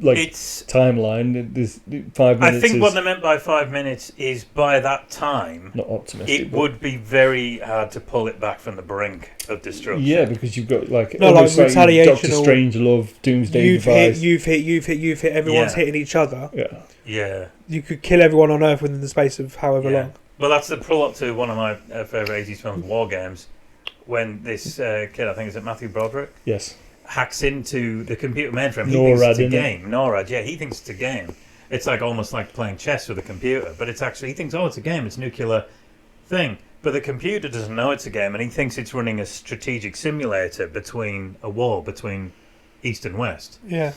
It's. timeline. This 5 minutes. I think is what they meant by 5 minutes is by that time not optimistic. it but- would be very hard to pull it back from the brink of destruction. Yeah, because you've got No, almost like retaliation Doctor or- Strangelove, Doomsday You've device. hit. Everyone's Yeah. hitting each other. Yeah. Yeah. You could kill everyone on Earth within the space of however Yeah. long. Well, that's the prologue to one of my favourite 80s films, War Games, when this kid, I think is it Matthew Broderick, Yes. hacks into the computer mainframe. He NORAD, thinks it's a innit? game. NORAD, yeah, he thinks it's a game. It's like almost like playing chess with a computer, but it's actually, he thinks, oh, it's a game, it's a nuclear thing. But the computer doesn't know it's a game, and he thinks it's running a strategic simulator between a war between East and West. Yeah.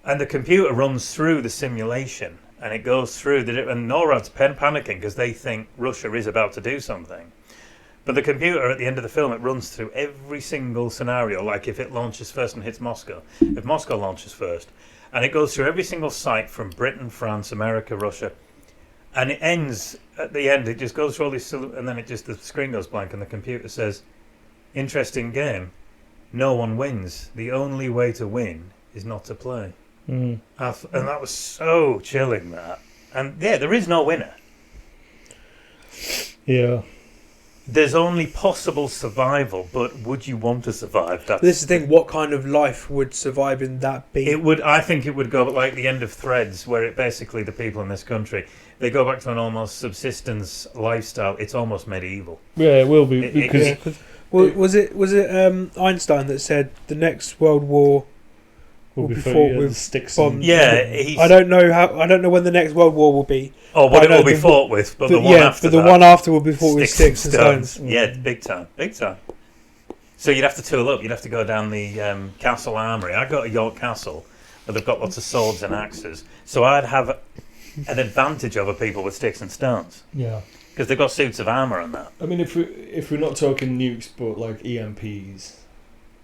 And the computer runs through the simulation, and it goes through, and NORAD's panicking because they think Russia is about to do something. But the computer, at the end of the film, it runs through every single scenario, like if it launches first and hits Moscow, if Moscow launches first. And it goes through every single site from Britain, France, America, Russia. And it ends, at the end, it just goes through all these, and then the screen goes blank and the computer says, interesting game, no one wins. The only way to win is not to play. Mm. And that was so chilling, that. And yeah, there is no winner. Yeah. There's only possible survival, but would you want to survive? This is the thing. What kind of life would survive in that be? It would. I think it would go like the end of Threads, where it basically the people in this country they go back to an almost subsistence lifestyle. It's almost medieval. Yeah, it will be because Yeah, was it Einstein that said the next world war we'll will be be fought fought with with sticks. bombs? Yeah, I don't know when the next world war will be. Oh, what I it know will be the- fought with, but the one yeah, after but the that, one after will be fought with sticks and stones. Yeah, big time. So you'd have to tool up. You'd have to go down the castle armory. I got a York Castle, where they've got lots of swords and axes. So I'd have an advantage over people with sticks and stones Yeah. because they've got suits of armour and that. I mean, if we're not talking nukes, but like EMPs,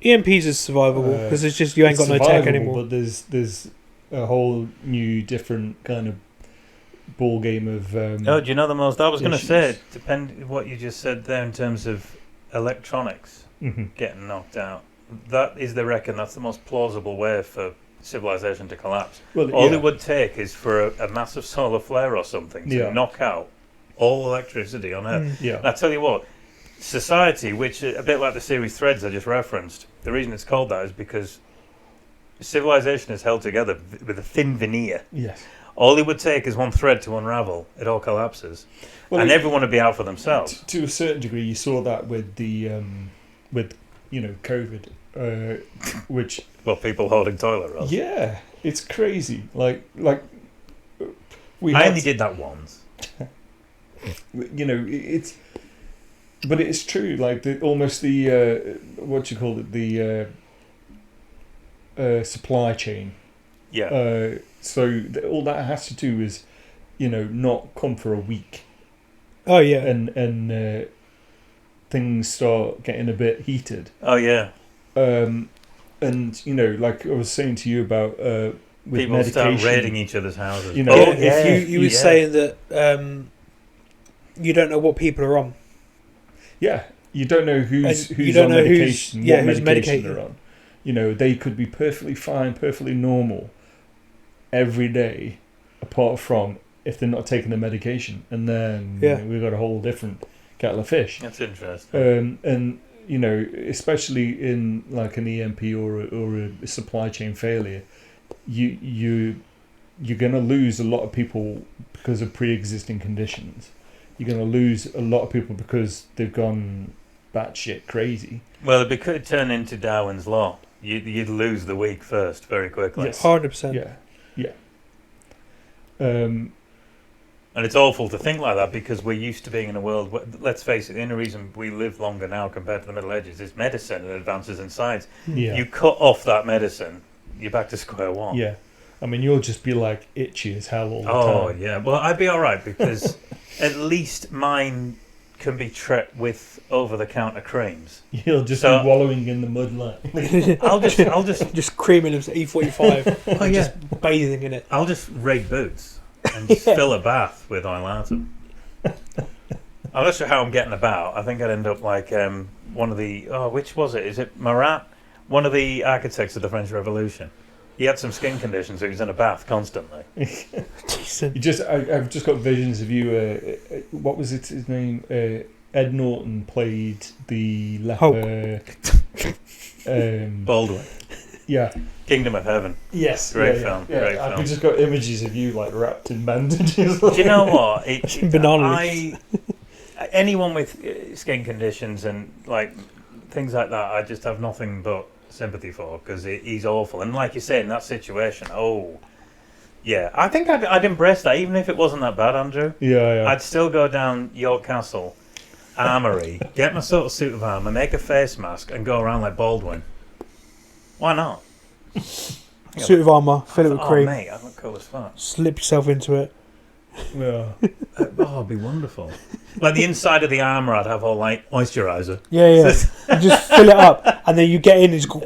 EMPs is survivable because it's just you ain't got it's no tech survivable, anymore. But there's a whole new different kind of ball game of. Oh, do you know the most? I was going to say, issues. depend what you just said there in terms of electronics Mhm. getting knocked out. That is, they reckon, that's the most plausible way for civilization to collapse. Well, All yeah. it would take is for a massive solar flare or something to Yeah. knock out all electricity on Earth. Mm. Yeah. And I tell you what, society, which a bit like the series Threads I just referenced, the reason it's called that is because civilization is held together with a thin veneer. Yes. All it would take is one thread to unravel. It all collapses. Well, And everyone would be out for themselves. to a certain degree, you saw that with the with COVID, which Well, people holding toilet rolls. yeah, it's crazy. Like we I had, only did that once. it's, but it's true. Like almost the what you call it, the supply chain. Yeah. So all that has to do is not come for a week, Oh yeah. and things start getting a bit heated. Oh yeah. And like I was saying to you about with People medication, start raiding each other's houses. You know- oh, Yeah, if you were yeah. saying that you don't know what people are on. yeah, you don't know who's And you don't on know who's- medication, yeah, what who's medication medicated. they're on. They could be perfectly fine, perfectly normal every day, apart from if they're not taking the medication, and then Yeah. we've got a whole different kettle of fish. That's interesting. And especially in like an EMP or a supply chain failure, you're going to lose a lot of people because of pre-existing conditions. You're going to lose a lot of people because they've gone batshit crazy. Well, it could turn into Darwin's law. You'd lose the weak first very quickly. Yes. 100%. Yeah. And it's awful to think like that because we're used to being in a world where, let's face it, the only reason we live longer now compared to the Middle Ages is medicine and advances in science. Yeah. You cut off that medicine, you're back to square one. Yeah. I mean, you'll just be like itchy as hell all the Oh, time. yeah. Well, I'd be all right because at least mine can be treated with over-the-counter creams. You'll just So- be wallowing in the mud like. I'll just, Just creaming them to E45 oh and yeah, just bathing in it. I'll just raid boots and just fill a bath with Oilatum. I'm not sure how I'm getting about. I think I'd end up like one of the which was it? Is it Marat? One of the architects of the French Revolution. He had some skin conditions, so he was in a bath constantly. Decent. I've just got visions of you. What was it? His name? Ed Norton played the leper. Baldwin, Yeah. Kingdom of Heaven. Yes. Great yeah, film, Yeah. great I've film. just got images of you like wrapped in bandages. Do you know what? Banana Anyone with skin conditions and like things like that, I just have nothing but sympathy for because he's awful. And like you say, in that situation, yeah, I think I'd embrace that even if it wasn't that bad, Andrew. Yeah. I'd still go down York Castle Armoury, get my sort of suit of armour, make a face mask, and go around like Baldwin. Why not? Suit of armour, fill it with Oh, cream, mate, I'm cool as fuck. slip yourself into it. Yeah. It'd be wonderful. Like the inside of the armour, I'd have all like moisturiser. Yeah. You just fill it up, and then you get in and just go.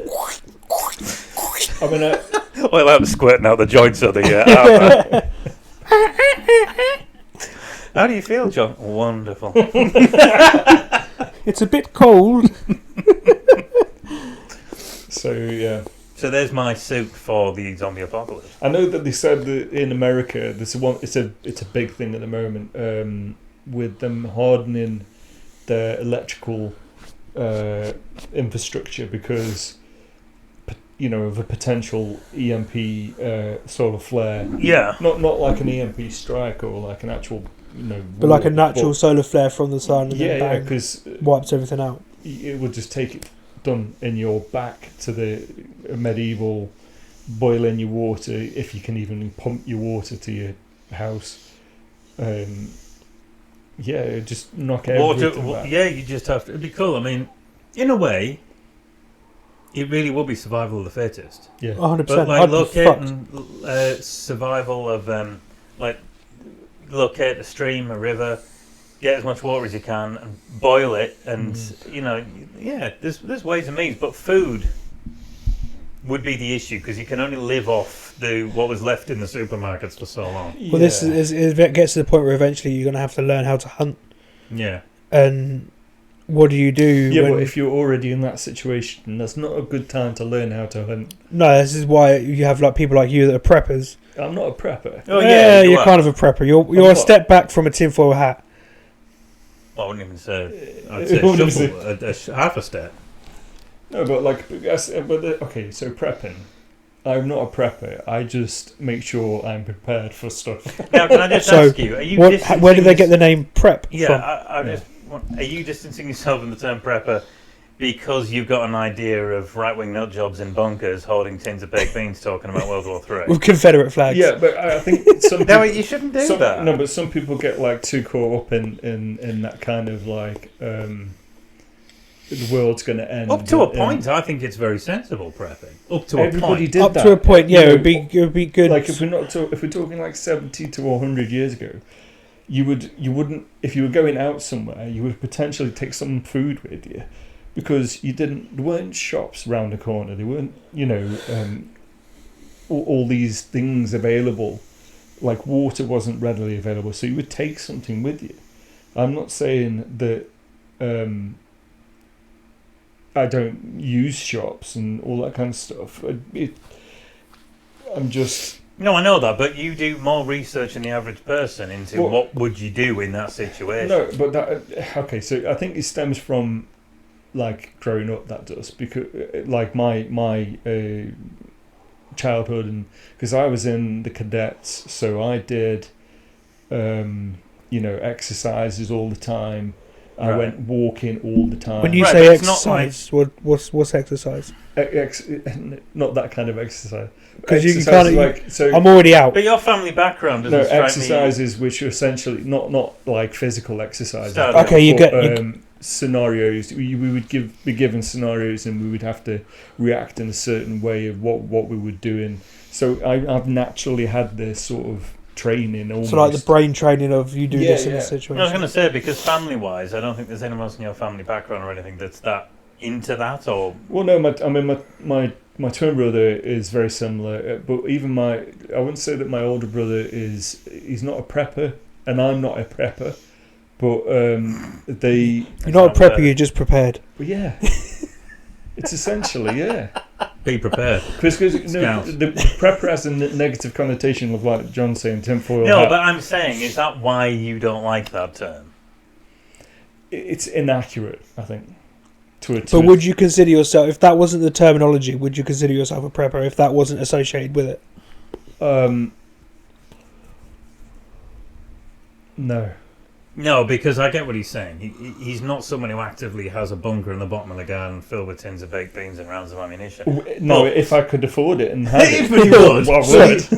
I mean, Well, I'm squirting out the joints of the armour. How do you feel, John? Wonderful. It's a bit cold. so yeah. So there's my suit for the zombie apocalypse. I know that they said that in America, this one. It's a big thing at the moment with them hardening their electrical infrastructure because of a potential EMP solar flare. Yeah. Not like an EMP strike or like an actual But like a war, natural but- solar flare from the sun, and Yeah, then bang, because wipes everything out. it would just take it done in your back to the medieval boiling your water if you can even pump your water to your house. Just knock everything back. Yeah, you just have to. It'd be cool. I mean, in a way, it really would be survival of the fittest. Yeah. 100%. But like I'd be fucked. locating survival of like locate a stream, a river, get as much water as you can, and boil it, and there's ways and means. But food would be the issue because you can only live off what was left in the supermarkets for so long. Well, this is it gets to the point where eventually you're going to have to learn how to hunt. Yeah. And what do you do? Yeah, when, but if you're already in that situation, that's not a good time to learn how to hunt. No, this is why you have like people like you that are preppers. I'm not a prepper. Oh yeah, you're are. kind of a prepper. You're a what? step back from a tinfoil hat. I wouldn't even say. I'd say What is shuffle, half a step. No, but okay, so prepping. I'm not a prepper. I just make sure I'm prepared for stuff. Now, can I just So, ask you? Are you where did they get the name prep Yeah, from? I just are you distancing yourself from the term prepper because you've got an idea of right-wing nut jobs in bunkers holding tins of baked beans talking about World War III? With Confederate flags. Yeah, but I think some No, you shouldn't do that. No, but some people get like too caught up in that kind of like the world's going to end. Up to a point, I think it's very sensible prepping. Up to a Everybody point. did Up that. to a point, yeah, You know, it would be good. Like if we're talking like 70 to 100 years ago, you wouldn't, if you were going out somewhere, you would potentially take some food with you, because there weren't shops round the corner. There weren't, all these things available. Like water wasn't readily available, so you would take something with you. I'm not saying that I don't use shops and all that kind of stuff. I'm just... No, I know that, but you do more research than the average person into what would you do in that situation. No, but okay, so I think it stems from, like, growing up, that does. Because, like, my childhood, and because I was in the cadets, so I did, exercises all the time. I went walking all the time. When you say exercise, what's exercise? Not that kind of exercise. Because you can't. I'm already out. But your family background doesn't strike exercises which are essentially not like physical exercises. Okay, you get scenarios. We would be given scenarios, and we would have to react in a certain way of what we were doing. So I've naturally had this sort of training. Almost. So like the brain training of you do this in this situation. I was going to say, because family-wise, I don't think there's anyone else in your family background or anything that's that into that. Or well, no, my twin brother is very similar, but even I wouldn't say that my older brother he's not a prepper, and I'm not a prepper, but You're not a prepper, you're just prepared. But yeah, it's essentially be prepared. Because the prepper has a negative connotation of, like John saying, tinfoil No, hat. but I'm saying, is that why you don't like that term? It's inaccurate, I think. But would you consider yourself, if that wasn't the terminology, would you consider yourself a prepper if that wasn't associated with it? No. No, because I get what he's saying. He's not someone who actively has a bunker in the bottom of the garden filled with tins of baked beans and rounds of ammunition. No, if I could afford it and have it. If he would.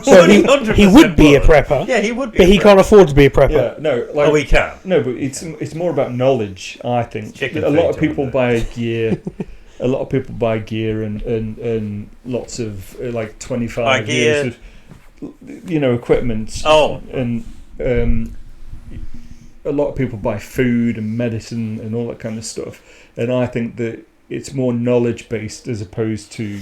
So he would be a prepper. Yeah, he would be. But he can't afford to be a prepper. Yeah, no. Like, he can. No, but it's more about knowledge, I think. A lot of people buy gear. A lot of people buy gear and lots of, like, 25 years of, equipment. Oh. And a lot of people buy food and medicine and all that kind of stuff, and I think that it's more knowledge based as opposed to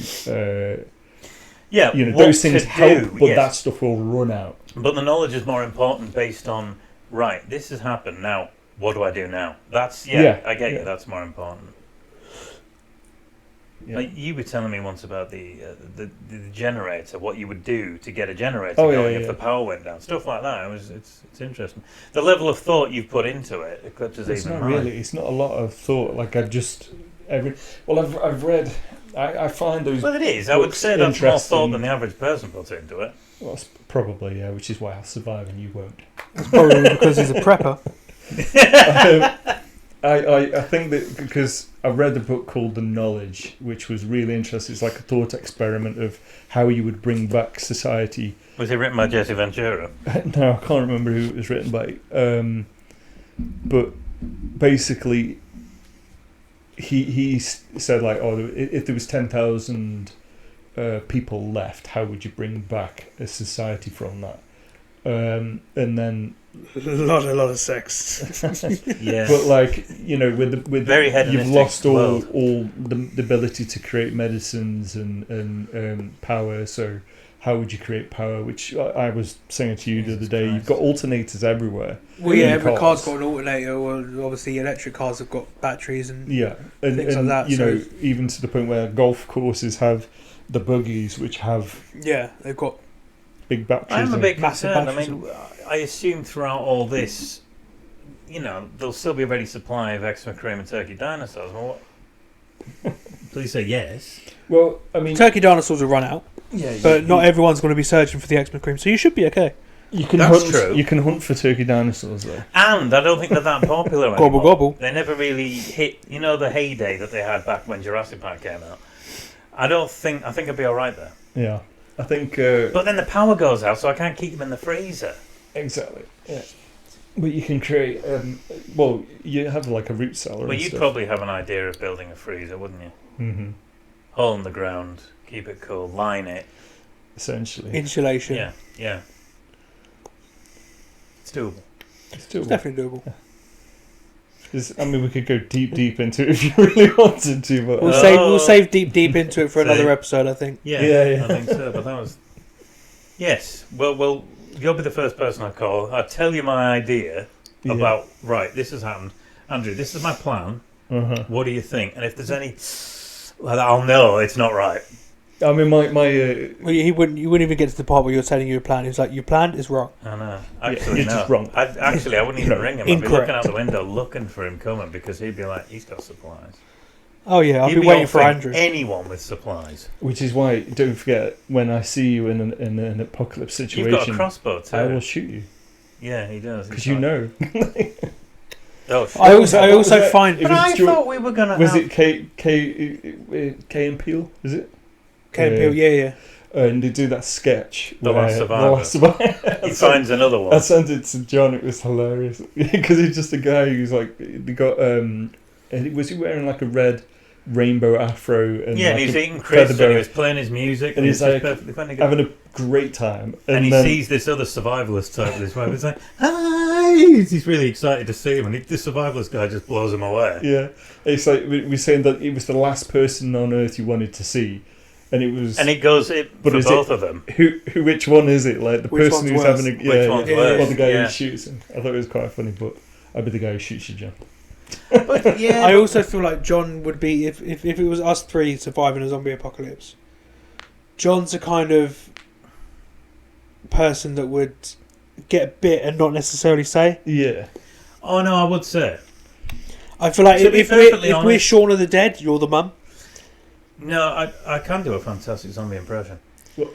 those things help, but that stuff will run out. But the knowledge is more important based on, right, this has happened, now what do I do now? That's I get you, that's more important. Yeah. Like you were telling me once about the generator, what you would do to get a generator going if the power went down, stuff like that. It's interesting. The level of thought you've put into it eclipses it's even not mine. Really. It's not a lot of thought. Like I've read. I find those. Well, it is. I would say that's more thought than the average person puts into it. Well, probably which is why I'll survive and you won't. It's probably because he's a prepper. I think that because I read a book called The Knowledge, which was really interesting. It's like a thought experiment of how you would bring back society. Was it written by Jesse Ventura? No, I can't remember who it was written by. But basically, he said, like, if there was 10,000 people left, how would you bring back a society from that? And then a lot of sex. Yeah, but like with very you've lost all the ability to create medicines and power. So how would you create power? Which I was saying to you the other day. You've got alternators everywhere. Well, yeah, every car's got an alternator. Well, obviously, electric cars have got batteries and things like that. Even to the point where golf courses have the buggies, which have they've got big batteries. I'm a bit concerned. I mean, I assume throughout all this, there'll still be a ready supply of Exma cream and turkey dinosaurs. Well, please say yes. Well, I mean, turkey dinosaurs will run out. Yeah, but not everyone's going to be searching for the Exma cream, so you should be okay. That's true. You can hunt for turkey dinosaurs, though. And I don't think they're that popular anymore. Gobble gobble. They never really hit, the heyday that they had back when Jurassic Park came out. I think I'd be all right there. Yeah. I think... but then the power goes out, so I can't keep them in the freezer. Exactly, yeah. But you can create. Well, you have like a root cellar. Well, and you'd stuff. probably have an idea of building a freezer, wouldn't you? Mm-hmm. Hole in the ground, keep it cool, line it. Essentially, Insulation. Yeah, yeah. It's doable. it's It's doable. definitely doable. I mean, we could go deep into it if you really wanted to, but We'll save deep into it for See? another episode, I think. Yeah, Yeah. I think so. But that was. Yes. Well, you'll be the first person I call. I'll tell you my idea about. Right, this has happened, Andrew. This is my plan. Uh-huh. What do you think? And if there's any, well, I'll know it's not right. I mean, my Well, you wouldn't even get to the part where you're telling you a plan. He's like, your plan is wrong. I know. Yeah, Actually, you're no. just wrong. I wouldn't even No. ring him. I'd be Incorrect. looking out the window, looking for him coming, because he'd be like, he's got supplies. Oh yeah, I'll He'd be waiting for offering Andrew. anyone with supplies. which is why don't forget when I see you in an apocalypse situation, You've got a crossbow too. I will shoot you Yeah, he does. because He's you like, know. Oh, shit. I What was that? also If find But it's I Stuart- thought we were gonna. Was have... it K and Peel? Is it? Ken Peel, yeah. And they do that sketch. The where- Last Survivor. The Last Survivor. He finds another one. I sent it to John. It was hilarious because he's just a guy who's like they got. Was he wearing like a red rainbow afro? And Yeah, and like he's a eating crisps and feather he was playing his music. And he's it's just like perfectly funny. having a great time, And he then, sees this other survivalist type with his wife. He's like, hi! He's really excited to see him. And the survivalist guy just blows him away. Yeah, it's like we're saying that it was the last person on Earth you wanted to see, and it was. And it goes But for is both of them. Which one is it? Like the Which person one's who's worse? having a Which one's worse? or the guy Yeah. who shoots him. I thought it was quite funny, but I'd be the guy who shoots you, John. But yeah, I also feel like John would be if it was us three surviving a zombie apocalypse. John's a kind of person that would get bit and not necessarily say. Yeah. oh no, I would say. I feel like To be if perfectly we're honest- Shaun of the Dead, you're the mum. No, I can do a fantastic zombie impression. Well-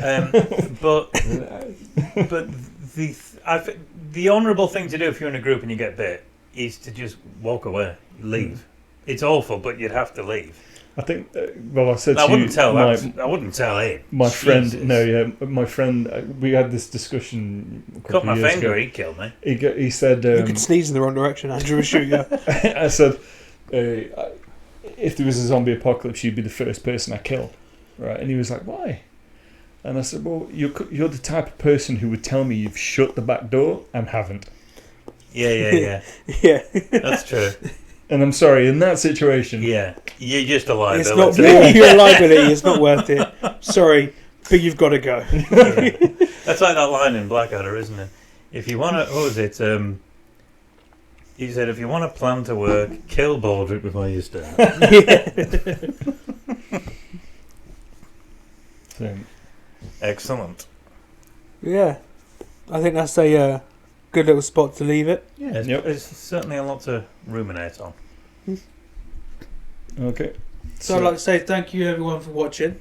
But the honourable thing to do if you're in a group and you get bit is to just walk away, leave. It's awful, but you'd have to leave. I think. Well, I said I to wouldn't you, tell my, that. I wouldn't tell him. my friend. Jesus. No, yeah, my friend. We had this discussion. A couple Cut my of years finger, ago. he'd kill me. He said. You could sneeze in the wrong direction, Andrew would shoot you. I said, if there was a zombie apocalypse, you'd be the first person I kill, right? And he was like, why? And I said, well, you're the type of person who would tell me you've shut the back door and haven't. Yeah. Yeah. That's true. And I'm sorry, in that situation, Yeah, you're just a It's liability. not you're a liability, it's not worth it. Sorry, but you've got to go. Yeah. That's like that line in Blackadder, isn't it? If you want to, what was it? He said, if you want a plan to work, kill Baldrick before you start. So, Excellent. Yeah. I think that's a good little spot to leave it. Yeah, it's, Yep. it's certainly a lot to ruminate on. okay. So I'd like to say thank you everyone for watching.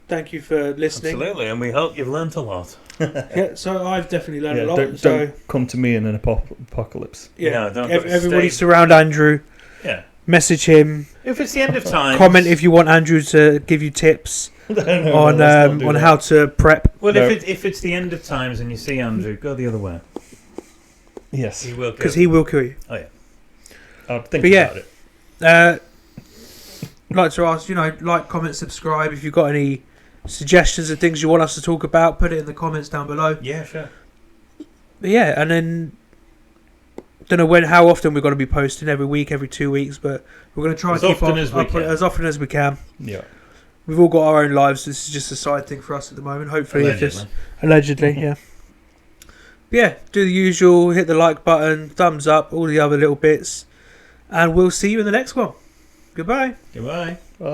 Thank you for listening. Absolutely, and we hope you've learnt a lot. Yeah, so I've definitely learned Yeah, a lot. don't So come to me in an apocalypse. yeah, No, don't everybody stay- surround Andrew. Yeah. Message him. If it's the end of time, Comment if you want Andrew to give you tips on how to prep. Well, No. if it's the end of times and you see Andrew, go the other way. Yes. He will, Because he will kill you. I'll think But yeah. about it. I'd like to ask, like, comment, subscribe. If you've got any suggestions of things you want us to talk about, put it in the comments down below. Yeah, sure. But yeah, and then don't know how often we're going to be posting, every week, every 2 weeks, but we're going to try As and keep often up as we up can. as often as we can. Yeah. We've all got our own lives. This is just a side thing for us at the moment. Hopefully, allegedly, yeah. But yeah, do the usual. Hit the like button, thumbs up, all the other little bits, and we'll see you in the next one. Goodbye. Goodbye. Bye.